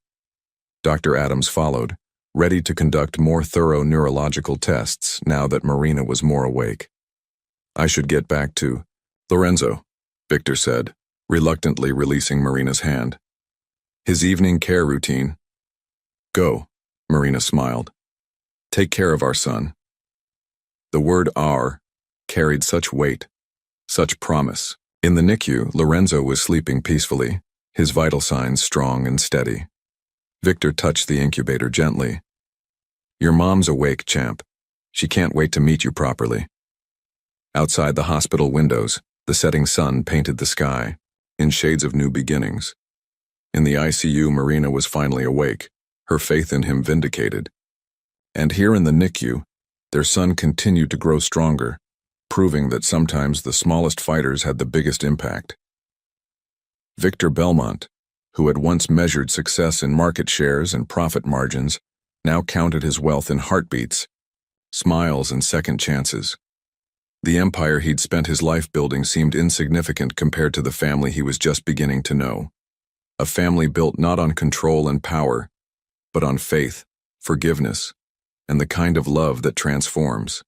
Dr. Adams followed, ready to conduct more thorough neurological tests now that Marina was more awake. I should get back to Lorenzo, Victor said, reluctantly releasing Marina's hand. His evening care routine. Go, Marina smiled. Take care of our son. The word our carried such weight, such promise. In the NICU, Lorenzo was sleeping peacefully, his vital signs strong and steady. Victor touched the incubator gently. Your mom's awake, champ. She can't wait to meet you properly. Outside the hospital windows, the setting sun painted the sky, in shades of new beginnings. In the ICU, Marina was finally awake, her faith in him vindicated. And here in the NICU, their son continued to grow stronger, proving that sometimes the smallest fighters had the biggest impact. Victor Belmont, who had once measured success in market shares and profit margins, now counted his wealth in heartbeats, smiles, and second chances. The empire he'd spent his life building seemed insignificant compared to the family he was just beginning to know. A family built not on control and power, but on faith, forgiveness, and the kind of love that transforms.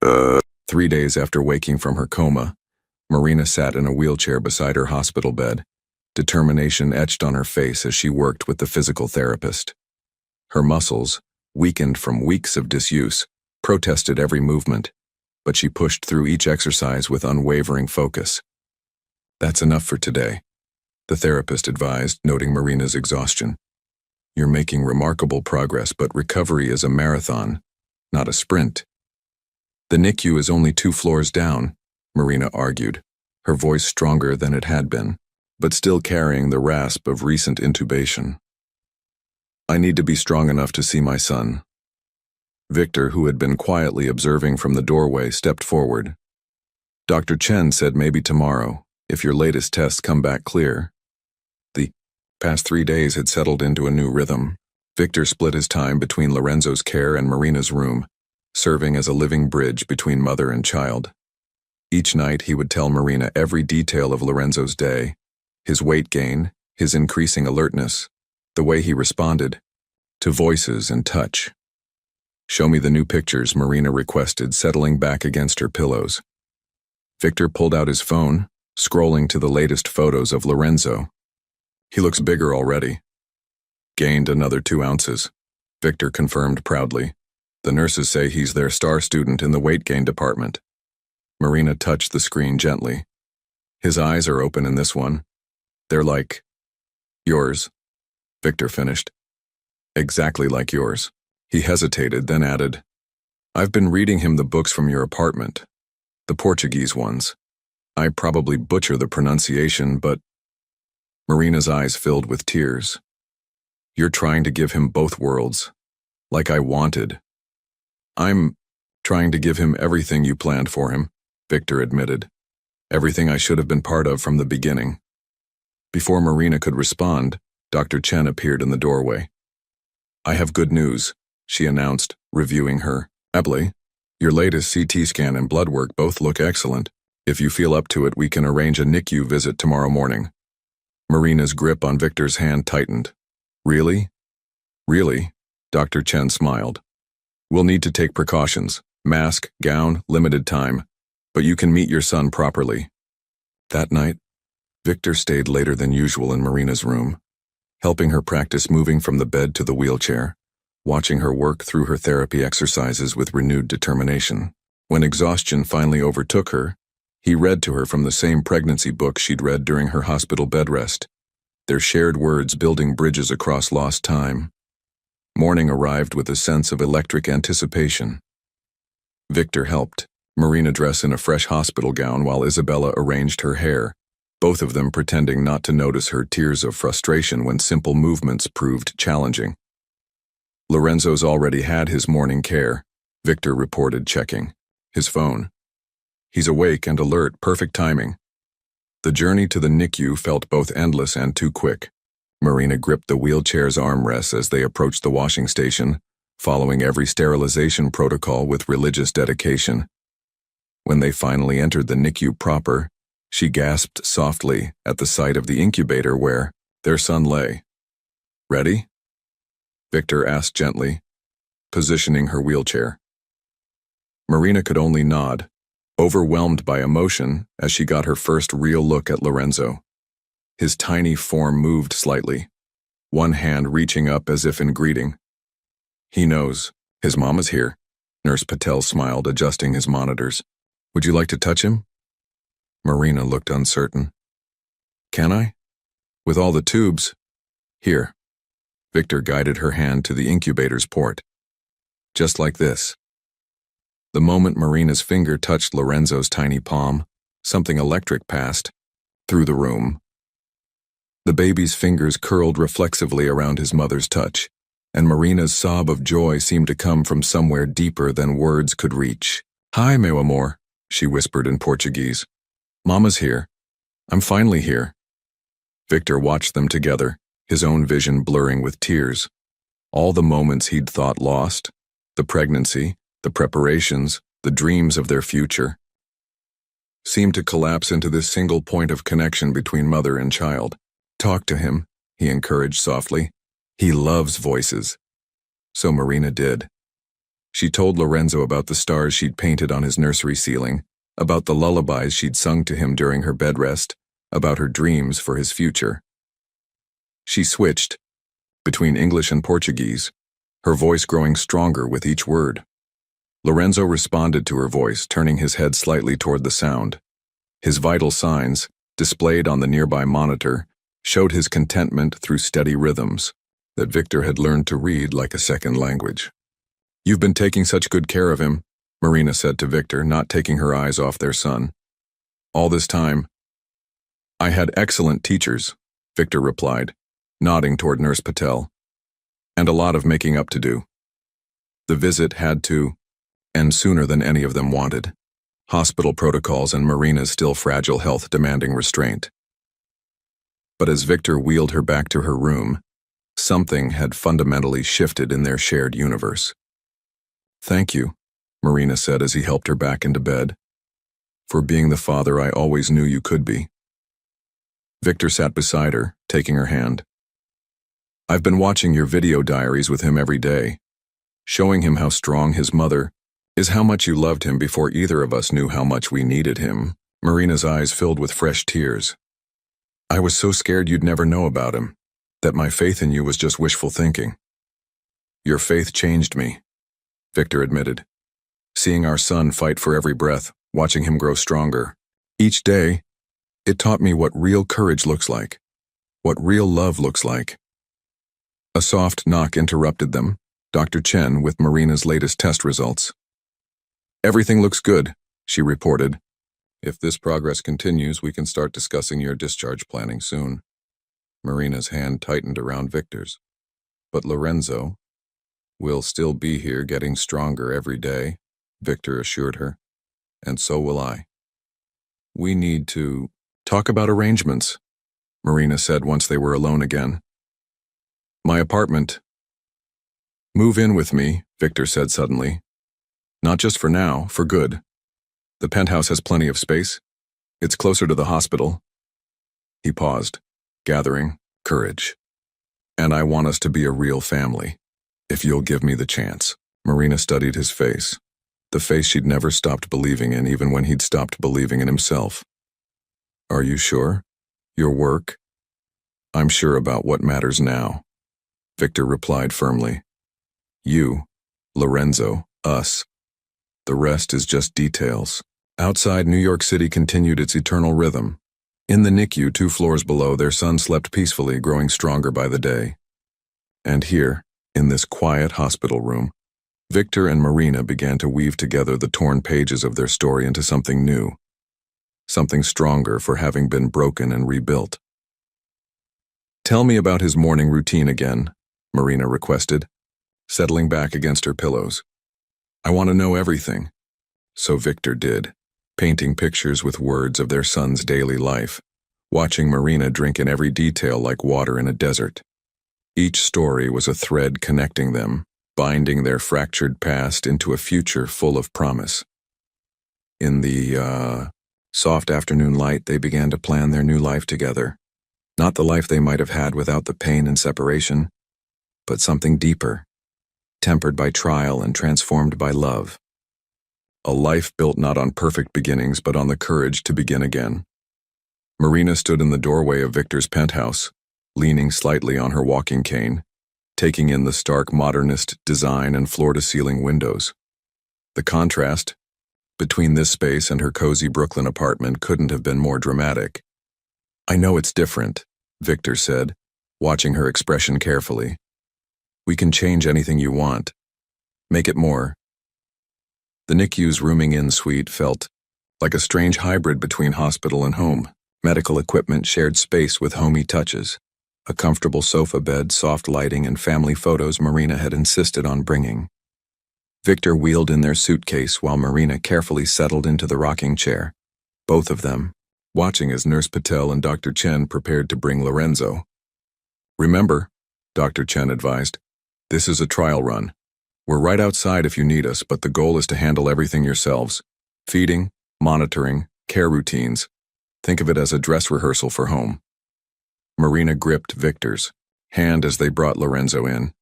3 days after waking from her coma, Marina sat in a wheelchair beside her hospital bed, determination etched on her face as she worked with the physical therapist. Her muscles, weakened from weeks of disuse, protested every movement, but she pushed through each exercise with unwavering focus. That's enough for today, the therapist advised, noting Marina's exhaustion. You're making remarkable progress, but recovery is a marathon, not a sprint. The NICU is only 2 floors down, Marina argued, her voice stronger than it had been, but still carrying the rasp of recent intubation. I need to be strong enough to see my son. Victor, who had been quietly observing from the doorway, stepped forward. Dr. Chen said maybe tomorrow, if your latest tests come back clear. The past 3 days had settled into a new rhythm. Victor split his time between Lorenzo's care and Marina's room, serving as a living bridge between mother and child. Each night he would tell Marina every detail of Lorenzo's day, his weight gain, his increasing alertness, the way he responded to voices and touch. Show me the new pictures, Marina requested, settling back against her pillows. Victor pulled out his phone, scrolling to the latest photos of Lorenzo. He looks bigger already. Gained another 2 ounces, Victor confirmed proudly. The nurses say he's their star student in the weight gain department. Marina touched the screen gently. His eyes are open in this one. They're like yours, Victor finished. Exactly like yours. He hesitated, then added, I've been reading him the books from your apartment, the Portuguese ones. I probably butcher the pronunciation, but… Marina's eyes filled with tears. You're trying to give him both worlds, like I wanted. I'm trying to give him everything you planned for him, Victor admitted. Everything I should have been part of from the beginning. Before Marina could respond, Dr. Chen appeared in the doorway. I have good news, she announced, reviewing her. Ably, your latest CT scan and blood work both look excellent. If you feel up to it, we can arrange a NICU visit tomorrow morning. Marina's grip on Victor's hand tightened. Really? Really? Dr. Chen smiled. We'll need to take precautions. Mask, gown, limited time. But you can meet your son properly. That night, Victor stayed later than usual in Marina's room, helping her practice moving from the bed to the wheelchair, watching her work through her therapy exercises with renewed determination. When exhaustion finally overtook her, he read to her from the same pregnancy book she'd read during her hospital bed rest, their shared words building bridges across lost time. Morning arrived with a sense of electric anticipation. Victor helped Marina dress in a fresh hospital gown while Isabella arranged her hair, both of them pretending not to notice her tears of frustration when simple movements proved challenging. Lorenzo's already had his morning care, Victor reported, checking his phone. He's awake and alert, perfect timing. The journey to the NICU felt both endless and too quick. Marina gripped the wheelchair's armrests as they approached the washing station, following every sterilization protocol with religious dedication. When they finally entered the NICU proper, she gasped softly at the sight of the incubator where their son lay. Ready? Victor asked gently, positioning her wheelchair. Marina could only nod, overwhelmed by emotion as she got her first real look at Lorenzo. His tiny form moved slightly, one hand reaching up as if in greeting. He knows. His mama's here. Nurse Patel smiled, adjusting his monitors. Would you like to touch him? Marina looked uncertain. Can I? With all the tubes? Here. Victor guided her hand to the incubator's port. Just like this. The moment Marina's finger touched Lorenzo's tiny palm, something electric passed through the room. The baby's fingers curled reflexively around his mother's touch, and Marina's sob of joy seemed to come from somewhere deeper than words could reach. Hi, meu amor, she whispered in Portuguese. Mama's here. I'm finally here. Victor watched them together, his own vision blurring with tears. All the moments he'd thought lost, the pregnancy, the preparations, the dreams of their future, seemed to collapse into this single point of connection between mother and child. Talk to him, he encouraged softly. He loves voices. So Marina did. She told Lorenzo about the stars she'd painted on his nursery ceiling, about the lullabies she'd sung to him during her bed rest, about her dreams for his future. She switched between English and Portuguese, her voice growing stronger with each word. Lorenzo responded to her voice, turning his head slightly toward the sound. His vital signs, displayed on the nearby monitor, showed his contentment through steady rhythms that Victor had learned to read like a second language. You've been taking such good care of him, Marina said to Victor, not taking her eyes off their son. All this time, I had excellent teachers, Victor replied, nodding toward Nurse Patel, and a lot of making up to do. The visit had to end sooner than any of them wanted. Hospital protocols and Marina's still fragile health demanding restraint. But as Victor wheeled her back to her room, something had fundamentally shifted in their shared universe. Thank you, Marina said as he helped her back into bed, for being the father I always knew you could be. Victor sat beside her, taking her hand. I've been watching your video diaries with him every day, showing him how strong his mother is, how much you loved him before either of us knew how much we needed him. Marina's eyes filled with fresh tears. I was so scared you'd never know about him, that my faith in you was just wishful thinking. Your faith changed me, Victor admitted. Seeing our son fight for every breath, watching him grow stronger. Each day, it taught me what real courage looks like, what real love looks like. A soft knock interrupted them, Dr. Chen with Marina's latest test results. Everything looks good, she reported. If this progress continues, we can start discussing your discharge planning soon. Marina's hand tightened around Victor's. But Lorenzo will still be here getting stronger every day, Victor assured her. And so will I. We need to talk about arrangements, Marina said once they were alone again. My apartment. Move in with me, Victor said suddenly. Not just for now, for good. The penthouse has plenty of space. It's closer to the hospital. He paused, gathering courage. And I want us to be a real family, if you'll give me the chance. Marina studied his face, the face she'd never stopped believing in even when he'd stopped believing in himself. Are you sure? Your work? I'm sure about what matters now, Victor replied firmly. You, Lorenzo, us. The rest is just details. Outside, New York City continued its eternal rhythm. In the NICU 2 floors below, their son slept peacefully, growing stronger by the day. And here, in this quiet hospital room, Victor and Marina began to weave together the torn pages of their story into something new, something stronger for having been broken and rebuilt. Tell me about his morning routine again, Marina requested, settling back against her pillows. I want to know everything. So Victor did, painting pictures with words of their son's daily life, watching Marina drink in every detail like water in a desert. Each story was a thread connecting them, binding their fractured past into a future full of promise. In the, soft afternoon light, they began to plan their new life together. Not the life they might have had without the pain and separation, but something deeper, tempered by trial and transformed by love. a life built not on perfect beginnings but on the courage to begin again. Marina stood in the doorway of Victor's penthouse, leaning slightly on her walking cane, taking in the stark modernist design and floor-to-ceiling windows. The contrast between this space and her cozy Brooklyn apartment couldn't have been more dramatic. "I know it's different," Victor said, watching her expression carefully. "We can change anything you want. Make it more." The NICU's rooming-in suite felt like a strange hybrid between hospital and home. Medical equipment shared space with homey touches. A comfortable sofa bed, soft lighting, and family photos Marina had insisted on bringing. Victor wheeled in their suitcase while Marina carefully settled into the rocking chair, both of them watching as Nurse Patel and Dr. Chen prepared to bring Lorenzo. "Remember," Dr. Chen advised, "this is a trial run. We're right outside if you need us, but the goal is to handle everything yourselves. Feeding, monitoring, care routines. Think of it as a dress rehearsal for home." Marina gripped Victor's hand as they brought Lorenzo in.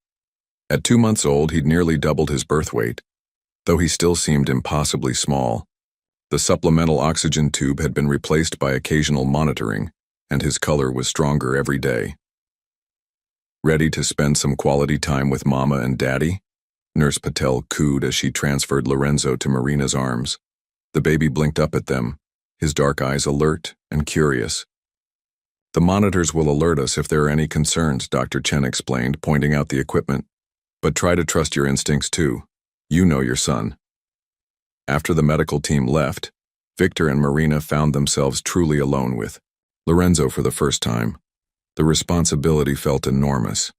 At 2 months old, he'd nearly doubled his birth weight, though he still seemed impossibly small. The supplemental oxygen tube had been replaced by occasional monitoring, and his color was stronger every day. "Ready to spend some quality time with Mama and Daddy?" Nurse Patel cooed as she transferred Lorenzo to Marina's arms. The baby blinked up at them, his dark eyes alert and curious. "The monitors will alert us if there are any concerns," Dr. Chen explained, pointing out the equipment. "But try to trust your instincts too. You know your son." After the medical team left, Victor and Marina found themselves truly alone with Lorenzo for the first time. The responsibility felt enormous.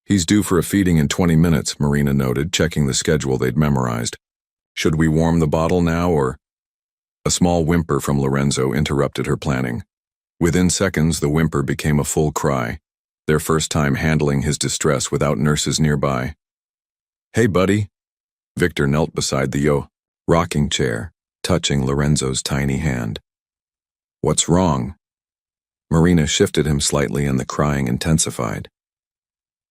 "He's due for a feeding in 20 minutes, Marina noted, checking the schedule they'd memorized. "Should we warm the bottle now or—" A small whimper from Lorenzo interrupted her planning. Within seconds, the whimper became a full cry, their first time handling his distress without nurses nearby. "Hey, buddy." Victor knelt beside the rocking chair, touching Lorenzo's tiny hand. "What's wrong?" Marina shifted him slightly and the crying intensified.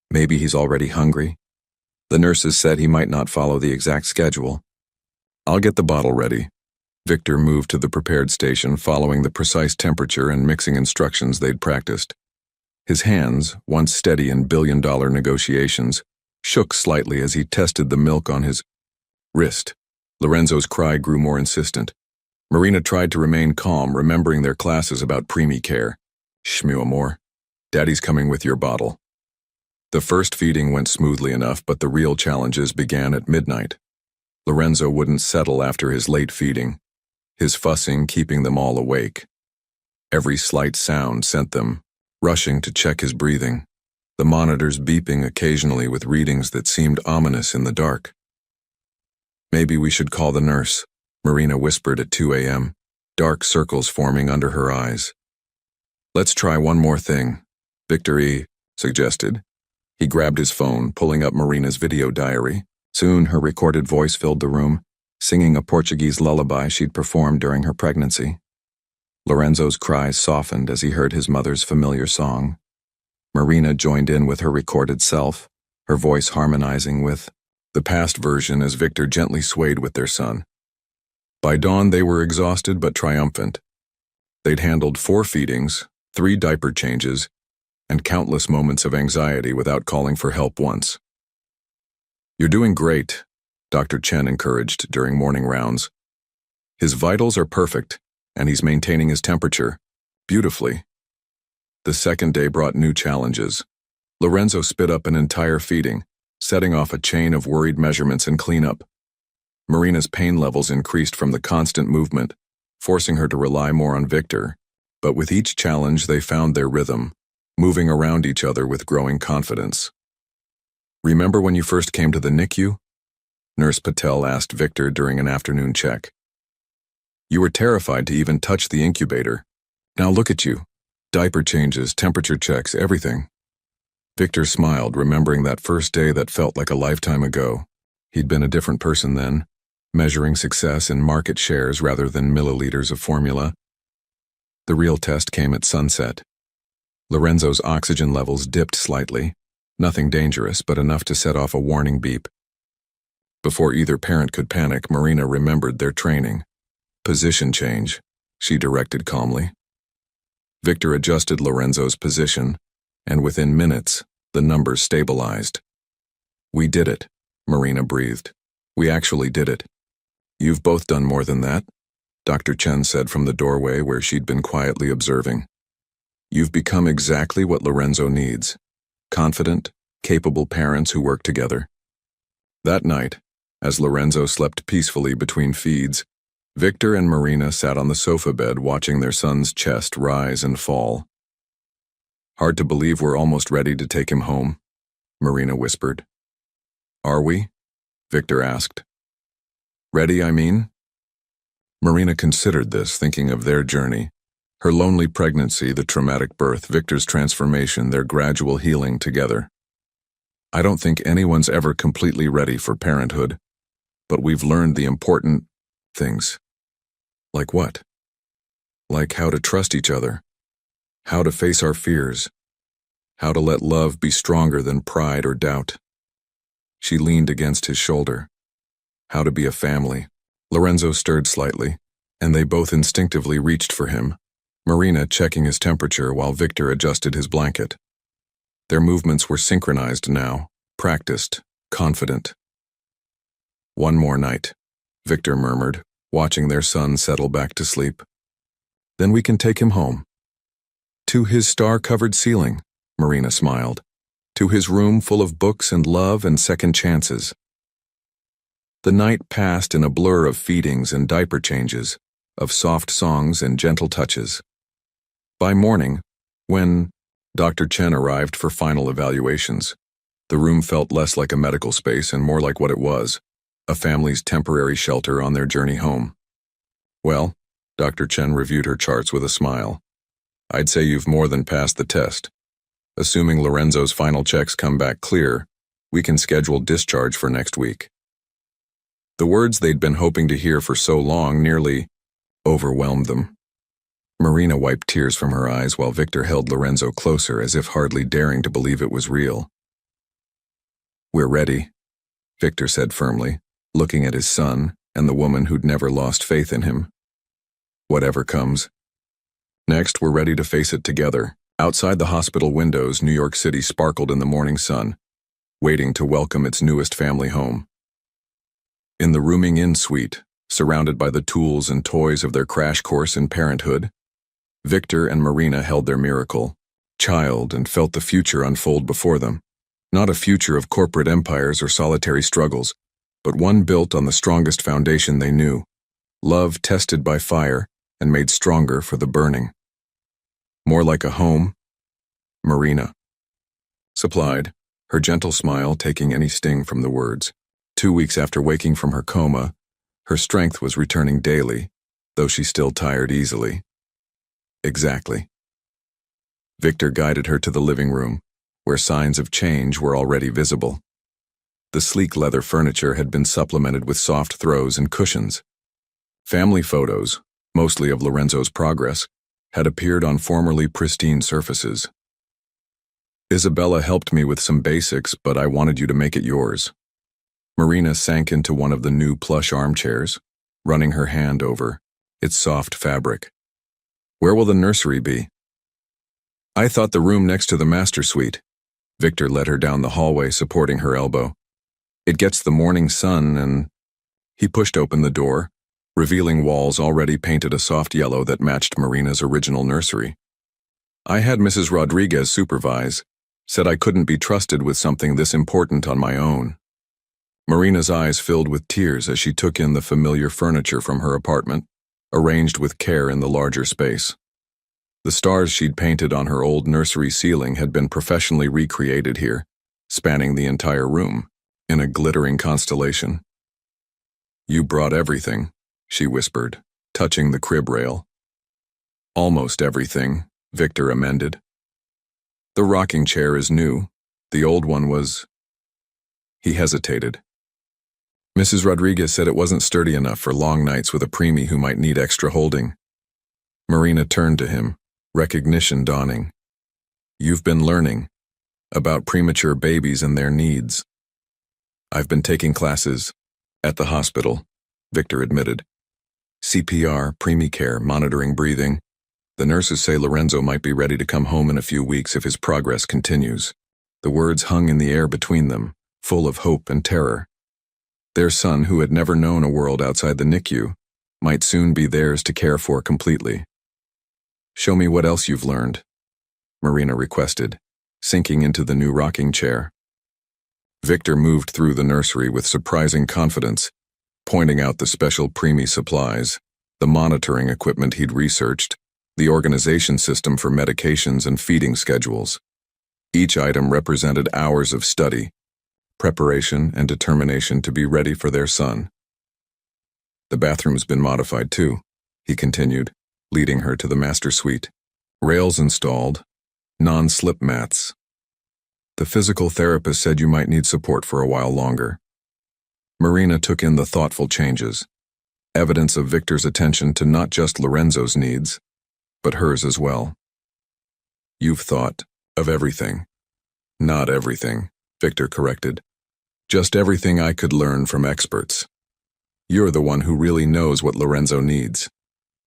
"Maybe he's already hungry. The nurses said he might not follow the exact schedule." "I'll get the bottle ready." Victor moved to the prepared station, following the precise temperature and mixing instructions they'd practiced. His hands, once steady in billion-dollar negotiations, shook slightly as he tested the milk on his wrist. Lorenzo's cry grew more insistent. Marina tried to remain calm, remembering their classes about preemie care. "Shh, amor. Daddy's coming with your bottle." The first feeding went smoothly enough, but the real challenges began at midnight. Lorenzo wouldn't settle after his late feeding, his fussing keeping them all awake. Every slight sound sent them rushing to check his breathing, the monitors beeping occasionally with readings that seemed ominous in the dark. "Maybe we should call the nurse," Marina whispered at 2 a.m., dark circles forming under her eyes. "Let's try one more thing," Victor suggested. He grabbed his phone, pulling up Marina's video diary. Soon her recorded voice filled the room, singing a Portuguese lullaby she'd performed during her pregnancy. Lorenzo's cries softened as he heard his mother's familiar song. Marina joined in with her recorded self, her voice harmonizing with the past version as Victor gently swayed with their son. By dawn, they were exhausted but triumphant. They'd handled 4 feedings, 3 diaper changes, and countless moments of anxiety without calling for help once. "You're doing great," Dr. Chen encouraged during morning rounds. "His vitals are perfect, and he's maintaining his temperature beautifully." The second day brought new challenges. Lorenzo spit up an entire feeding, setting off a chain of worried measurements and cleanup. Marina's pain levels increased from the constant movement, forcing her to rely more on Victor. But with each challenge, they found their rhythm, moving around each other with growing confidence. "Remember when you first came to the NICU?" Nurse Patel asked Victor during an afternoon check. "You were terrified to even touch the incubator. Now look at you. Diaper changes, temperature checks, everything." Victor smiled, remembering that first day that felt like a lifetime ago. He'd been a different person then, measuring success in market shares rather than milliliters of formula. The real test came at sunset. Lorenzo's oxygen levels dipped slightly, nothing dangerous but enough to set off a warning beep. Before either parent could panic, Marina remembered their training. Position change, she directed calmly. Victor adjusted Lorenzo's position, and within minutes, the numbers stabilized. "We did it," Marina breathed. "We actually did it." "You've both done more than that," Dr. Chen said from the doorway where she'd been quietly observing. "You've become exactly what Lorenzo needs. Confident, capable parents who work together." That night, as Lorenzo slept peacefully between feeds, Victor and Marina sat on the sofa bed watching their son's chest rise and fall. "Hard to believe we're almost ready to take him home," Marina whispered. "Are we?" Victor asked. "Ready, I mean?" Marina considered this, thinking of their journey. Her lonely pregnancy, the traumatic birth, Victor's transformation, their gradual healing together. "I don't think anyone's ever completely ready for parenthood, but we've learned the important things." "Like what?" "Like how to trust each other, how to face our fears, how to let love be stronger than pride or doubt." She leaned against his shoulder. "How to be a family." Lorenzo stirred slightly, and they both instinctively reached for him, Marina checking his temperature while Victor adjusted his blanket. Their movements were synchronized now, practiced, confident. "One more night," Victor murmured, watching their son settle back to sleep. "Then we can take him home." "To his star-covered ceiling," Marina smiled. "To his room full of books and love and second chances." The night passed in a blur of feedings and diaper changes, of soft songs and gentle touches. By morning, when Dr. Chen arrived for final evaluations, the room felt less like a medical space and more like what it was, a family's temporary shelter on their journey home. "Well," Dr. Chen reviewed her charts with a smile, "I'd say you've more than passed the test. Assuming Lorenzo's final checks come back clear, we can schedule discharge for next week." The words they'd been hoping to hear for so long nearly overwhelmed them. Marina wiped tears from her eyes while Victor held Lorenzo closer as if hardly daring to believe it was real. "We're ready," Victor said firmly, looking at his son and the woman who'd never lost faith in him. "Whatever comes. Next, we're ready to face it together." Outside the hospital windows, New York City sparkled in the morning sun, waiting to welcome its newest family home. In the rooming in suite, surrounded by the tools and toys of their crash course in parenthood, Victor and Marina held their miracle, child, and felt the future unfold before them. Not a future of corporate empires or solitary struggles, but one built on the strongest foundation they knew, love tested by fire and made stronger for the burning. More like a home, Marina supplied, her gentle smile taking any sting from the words. 2 weeks after waking from her coma, her strength was returning daily, though she still tired easily. Exactly. Victor guided her to the living room, where signs of change were already visible. The sleek leather furniture had been supplemented with soft throws and cushions. Family photos, mostly of Lorenzo's progress, had appeared on formerly pristine surfaces. "Isabella helped me with some basics, but I wanted you to make it yours." Marina sank into one of the new plush armchairs, running her hand over its soft fabric. "Where will the nursery be?" "I thought the room next to the master suite." Victor led her down the hallway, supporting her elbow. "It gets the morning sun and—" He pushed open the door, revealing walls already painted a soft yellow that matched Marina's original nursery. "I had Mrs. Rodriguez supervise, said I couldn't be trusted with something this important on my own." Marina's eyes filled with tears as she took in the familiar furniture from her apartment, arranged with care in the larger space. The stars she'd painted on her old nursery ceiling had been professionally recreated here, spanning the entire room, in a glittering constellation. "You brought everything," she whispered, touching the crib rail. "Almost everything," Victor amended. "The rocking chair is new. The old one was—" He hesitated. "Mrs. Rodriguez said it wasn't sturdy enough for long nights with a preemie who might need extra holding." Marina turned to him, recognition dawning. "You've been learning about premature babies and their needs." "I've been taking classes," At the hospital, Victor admitted. CPR, preemie care, monitoring breathing. The nurses say Lorenzo might be ready to come home in a few weeks if his progress continues. The words hung in the air between them, full of hope and terror. Their son, who had never known a world outside the NICU, might soon be theirs to care for completely. "Show me what else you've learned," Marina requested, sinking into the new rocking chair. Victor moved through the nursery with surprising confidence, pointing out the special preemie supplies, the monitoring equipment he'd researched, the organization system for medications and feeding schedules. Each item represented hours of study, preparation, and determination to be ready for their son. "The bathroom's been modified too," he continued, leading her to the master suite. "Rails installed, non-slip mats. The physical therapist said you might need support for a while longer." Marina took in the thoughtful changes, evidence of Victor's attention to not just Lorenzo's needs, but hers as well. "You've thought of everything." "Not everything," Victor corrected. "Just everything I could learn from experts. You're the one who really knows what Lorenzo needs,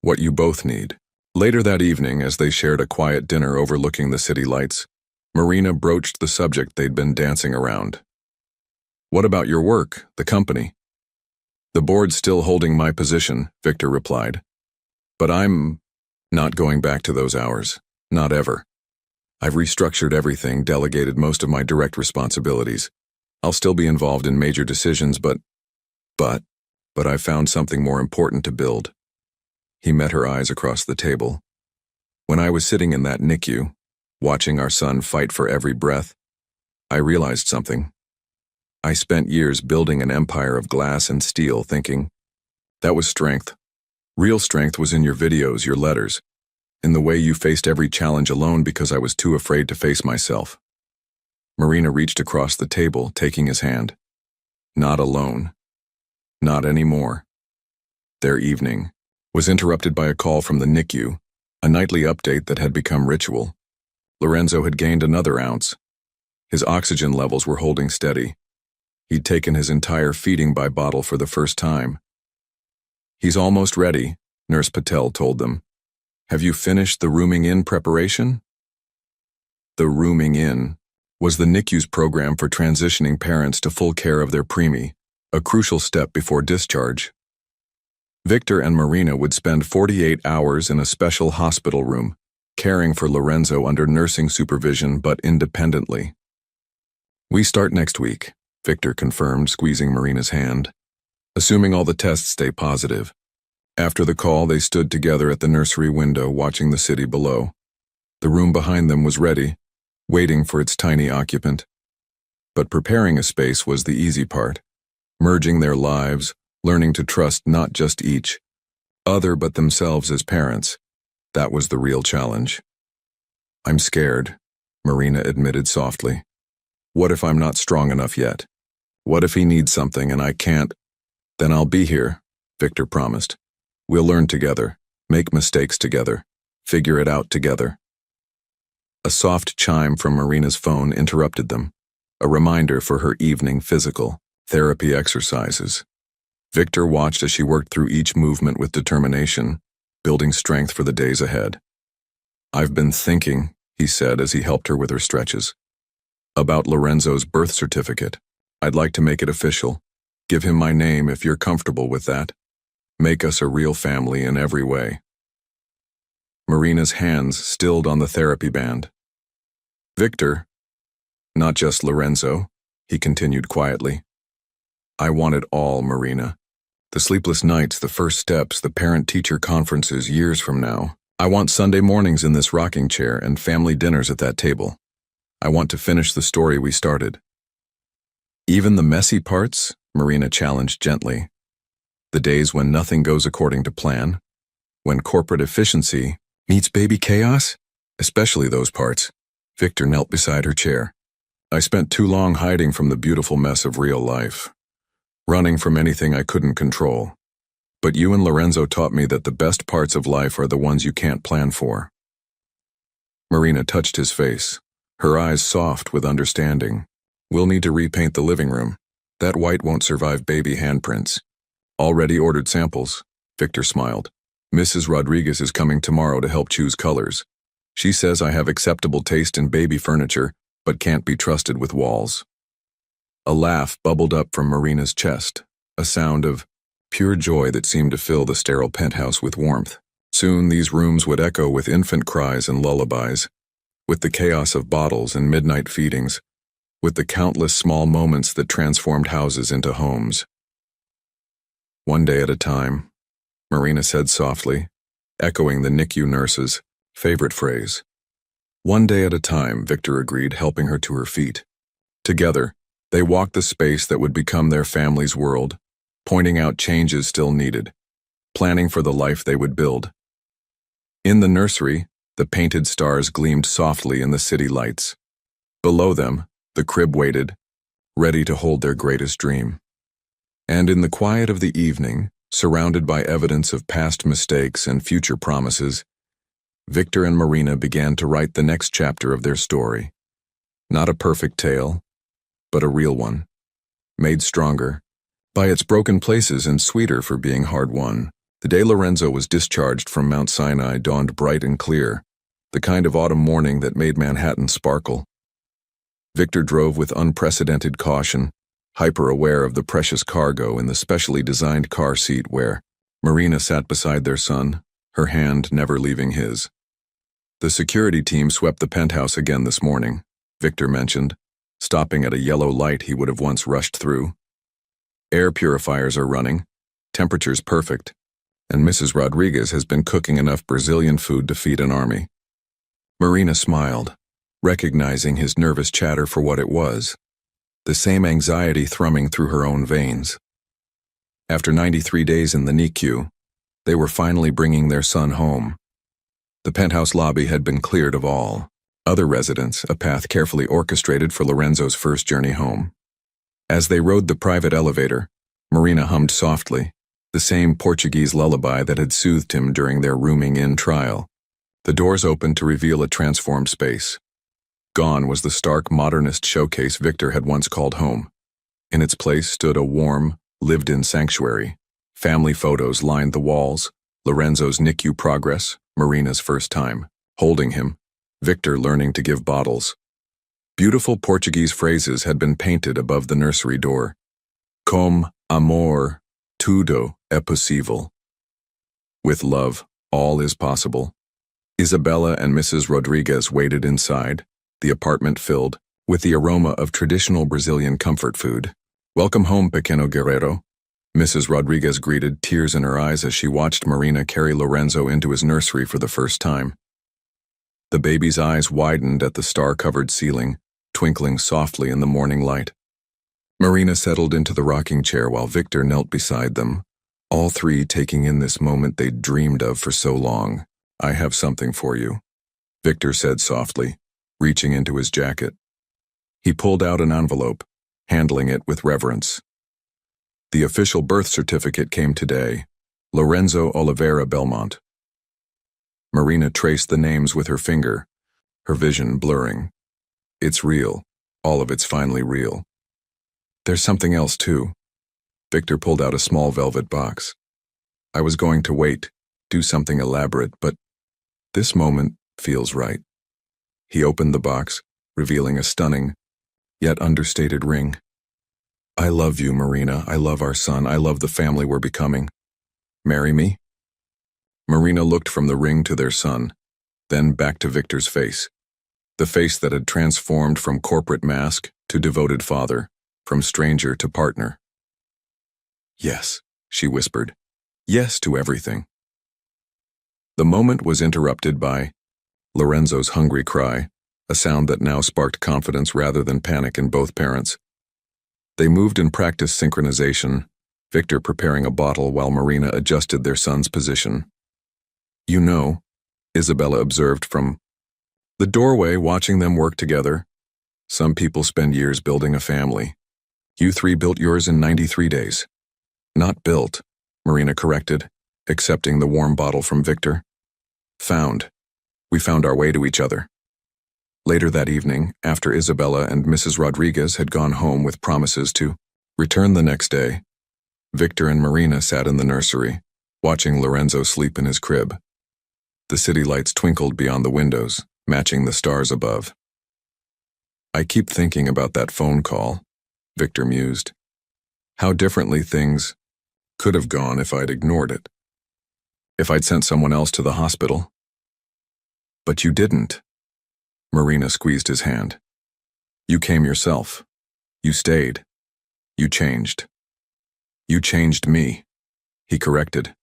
what you both need." Later that evening, as they shared a quiet dinner overlooking the city lights, Marina broached the subject they'd been dancing around. "What about your work, the company?" "The board's still holding my position," Victor replied. "But I'm not going back to those hours. Not ever. I've restructured everything, delegated most of my direct responsibilities. I'll still be involved in major decisions, but I've found something more important to build." He met her eyes across the table. "When I was sitting in that NICU, watching our son fight for every breath, I realized something. I spent years building an empire of glass and steel, thinking that was strength. Real strength was in your videos, your letters, in the way you faced every challenge alone because I was too afraid to face myself." Marina reached across the table, taking his hand. "Not alone. Not anymore." Their evening was interrupted by a call from the NICU, a nightly update that had become ritual. Lorenzo had gained another ounce. His oxygen levels were holding steady. He'd taken his entire feeding by bottle for the first time. "He's almost ready," Nurse Patel told them. "Have you finished the rooming in preparation?" The rooming in was the NICU's program for transitioning parents to full care of their preemie, a crucial step before discharge. Victor and Marina would spend 48 hours in a special hospital room, caring for Lorenzo under nursing supervision but independently. "We start next week," Victor confirmed, squeezing Marina's hand, "assuming all the tests stay positive." After the call, they stood together at the nursery window, watching the city below. The room behind them was ready, waiting for its tiny occupant. But preparing a space was the easy part. Merging their lives, learning to trust not just each other but themselves as parents, that was the real challenge. "I'm scared," Marina admitted softly. "What if I'm not strong enough yet? What if he needs something and I can't?" "Then I'll be here," Victor promised. "We'll learn together, make mistakes together, figure it out together." A soft chime from Marina's phone interrupted them, a reminder for her evening physical therapy exercises. Victor watched as she worked through each movement with determination, building strength for the days ahead. "I've been thinking," he said as he helped her with her stretches, "about Lorenzo's birth certificate. I'd like to make it official. Give him my name if you're comfortable with that. Make us a real family in every way." Marina's hands stilled on the therapy band. "Victor, not just Lorenzo," he continued quietly. "I want it all, Marina. The sleepless nights, the first steps, the parent-teacher conferences years from now. I want Sunday mornings in this rocking chair and family dinners at that table. I want to finish the story we started." "Even the messy parts?" Marina challenged gently. "The days when nothing goes according to plan? When corporate efficiency meets baby chaos? Especially those parts." Victor knelt beside her chair. "I spent too long hiding from the beautiful mess of real life, running from anything I couldn't control. But you and Lorenzo taught me that the best parts of life are the ones you can't plan for." Marina touched his face, her eyes soft with understanding. "We'll need to repaint the living room. That white won't survive baby handprints. Already ordered samples, Victor smiled. Mrs. Rodriguez is coming tomorrow to help choose colors. She says I have acceptable taste in baby furniture, but can't be trusted with walls. A laugh bubbled up from Marina's chest, a sound of pure joy that seemed to fill the sterile penthouse with warmth. Soon these rooms would echo with infant cries and lullabies, with the chaos of bottles and midnight feedings, with the countless small moments that transformed houses into homes. One day at a time, Marina said softly, echoing the NICU nurse's favorite phrase. One day at a time, Victor agreed, helping her to her feet. Together, they walked the space that would become their family's world, pointing out changes still needed, planning for the life they would build. In the nursery, the painted stars gleamed softly in the city lights. Below them, the crib waited, ready to hold their greatest dream. And in the quiet of the evening, surrounded by evidence of past mistakes and future promises, Victor and Marina began to write the next chapter of their story. Not a perfect tale, but a real one, made stronger by its broken places and sweeter for being hard-won. The day Lorenzo was discharged from Mount Sinai dawned bright and clear, the kind of autumn morning that made Manhattan sparkle. Victor drove with unprecedented caution, hyper-aware of the precious cargo in the specially designed car seat where Marina sat beside their son, her hand never leaving his. The security team swept the penthouse again this morning, Victor mentioned, stopping at a yellow light he would have once rushed through. Air purifiers are running, temperature's perfect, and Mrs. Rodriguez has been cooking enough Brazilian food to feed an army. Marina smiled, recognizing his nervous chatter for what it was, the same anxiety thrumming through her own veins. After 93 days in the NICU, they were finally bringing their son home. The penthouse lobby had been cleared of all other residents, a path carefully orchestrated for Lorenzo's first journey home. As they rode the private elevator, Marina hummed softly, the same Portuguese lullaby that had soothed him during their rooming-in trial. The doors opened to reveal a transformed space. Gone was the stark modernist showcase Victor had once called home. In its place stood a warm, lived-in sanctuary. Family photos lined the walls, Lorenzo's NICU progress, Marina's first time, holding him, Victor learning to give bottles. Beautiful Portuguese phrases had been painted above the nursery door. Com amor, tudo é possível. With love, all is possible. Isabella and Mrs. Rodriguez waited inside, the apartment filled with the aroma of traditional Brazilian comfort food. Welcome home, pequeno guerrero, Mrs. Rodriguez greeted, tears in her eyes as she watched Marina carry Lorenzo into his nursery for the first time. The baby's eyes widened at the star-covered ceiling, twinkling softly in the morning light. Marina settled into the rocking chair while Victor knelt beside them, all three taking in this moment they'd dreamed of for so long. I have something for you, Victor said softly, reaching into his jacket. He pulled out an envelope, handling it with reverence. The official birth certificate came today, Lorenzo Oliveira Belmont. Marina traced the names with her finger, her vision blurring. It's real. All of it's finally real. There's something else too. Victor pulled out a small velvet box. I was going to wait, do something elaborate, but this moment feels right. He opened the box, revealing a stunning, yet understated ring. I love you, Marina. I love our son. I love the family we're becoming. Marry me? Marina looked from the ring to their son, then back to Victor's face. The face that had transformed from corporate mask to devoted father, from stranger to partner. Yes, she whispered. Yes to everything. The moment was interrupted by Lorenzo's hungry cry, a sound that now sparked confidence rather than panic in both parents. They moved in practice synchronization, Victor preparing a bottle while Marina adjusted their son's position. You know, Isabella observed from the doorway, watching them work together. Some people spend years building a family. You three built yours in 93 days. Not built, Marina corrected, accepting the warm bottle from Victor. Found. We found our way to each other. Later that evening, after Isabella and Mrs. Rodriguez had gone home with promises to Return the next day. Victor and Marina sat in the nursery, watching Lorenzo sleep in his crib. The city lights twinkled beyond the windows, matching the stars above. I keep thinking about that phone call, Victor mused. How differently things could have gone if I'd ignored it. If I'd sent someone else to the hospital. But you didn't. Marina squeezed his hand. You came yourself. You stayed. You changed. You changed me, he corrected.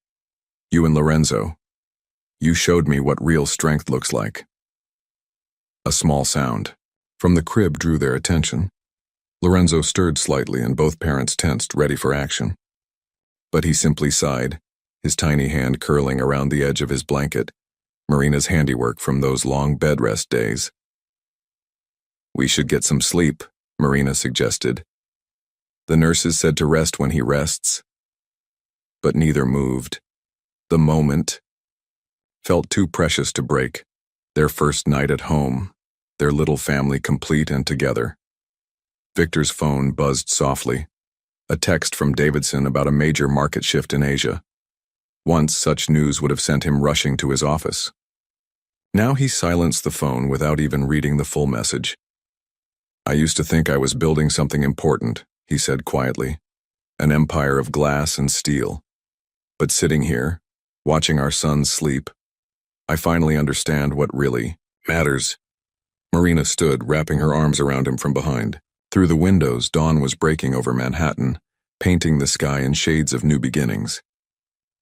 You and Lorenzo. You showed me what real strength looks like. A small sound from the crib drew their attention. Lorenzo stirred slightly and both parents tensed, ready for action. But he simply sighed, his tiny hand curling around the edge of his blanket, Marina's handiwork from those long bed rest days. We should get some sleep, Marina suggested. The nurses said to rest when he rests. But neither moved. The moment felt too precious to break. Their first night at home, their little family complete and together. Victor's phone buzzed softly. A text from Davidson about a major market shift in Asia. Once such news would have sent him rushing to his office. Now he silenced the phone without even reading the full message. I used to think I was building something important, he said quietly. An empire of glass and steel. But sitting here, watching our sons sleep, I finally understand what really matters. Marina stood, wrapping her arms around him from behind. Through the windows, dawn was breaking over Manhattan, painting the sky in shades of new beginnings.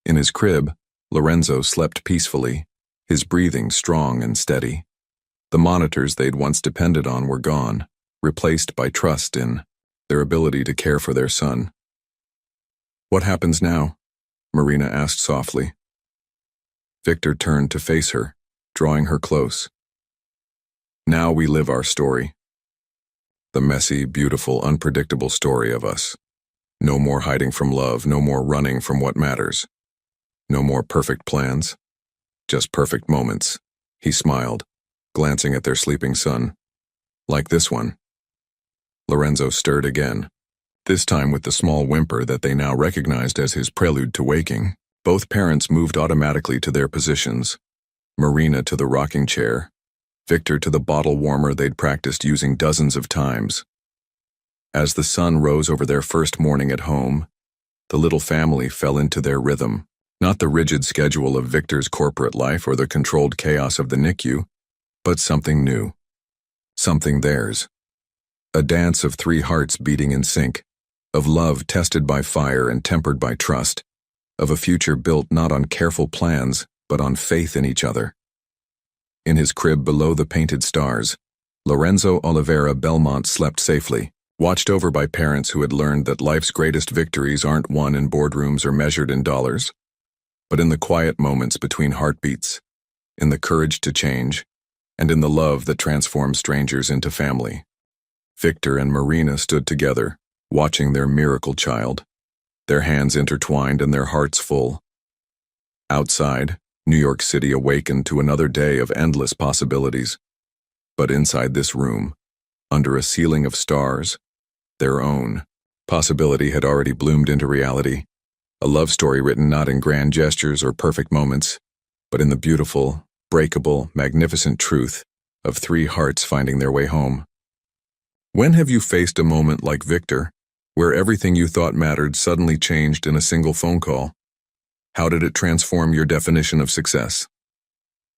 In his crib, Lorenzo slept peacefully, his breathing strong and steady. The monitors they'd once depended on were gone, replaced by trust in their ability to care for their son. What happens now? Marina asked softly. Victor turned to face her, drawing her close. Now we live our story. The messy, beautiful, unpredictable story of us. No more hiding from love, no more running from what matters. No more perfect plans, just perfect moments. He smiled, glancing at their sleeping son. Like this one. Lorenzo stirred again, this time with the small whimper that they now recognized as his prelude to waking. Both parents moved automatically to their positions, Marina to the rocking chair, Victor to the bottle warmer they'd practiced using dozens of times. As the sun rose over their first morning at home, the little family fell into their rhythm, not the rigid schedule of Victor's corporate life or the controlled chaos of the NICU, but something new, something theirs. A dance of three hearts beating in sync, of love tested by fire and tempered by trust, of a future built not on careful plans, but on faith in each other. In his crib below the painted stars, Lorenzo Oliveira Belmont slept safely, watched over by parents who had learned that life's greatest victories aren't won in boardrooms or measured in dollars, but in the quiet moments between heartbeats, in the courage to change, and in the love that transforms strangers into family. Victor and Marina stood together, watching their miracle child, their hands intertwined and their hearts full. Outside, New York City awakened to another day of endless possibilities. But inside this room, under a ceiling of stars, their own possibility had already bloomed into reality. A love story written not in grand gestures or perfect moments, but in the beautiful, breakable, magnificent truth of three hearts finding their way home. When have you faced a moment like Victor, where everything you thought mattered suddenly changed in a single phone call? How did it transform your definition of success?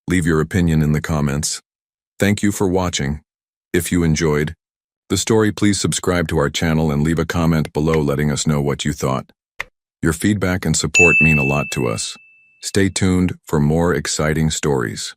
Leave your opinion in the comments. Thank you for watching. If you enjoyed the story, please subscribe to our channel and leave a comment below letting us know what you thought. Your feedback and support mean a lot to us. Stay tuned for more exciting stories.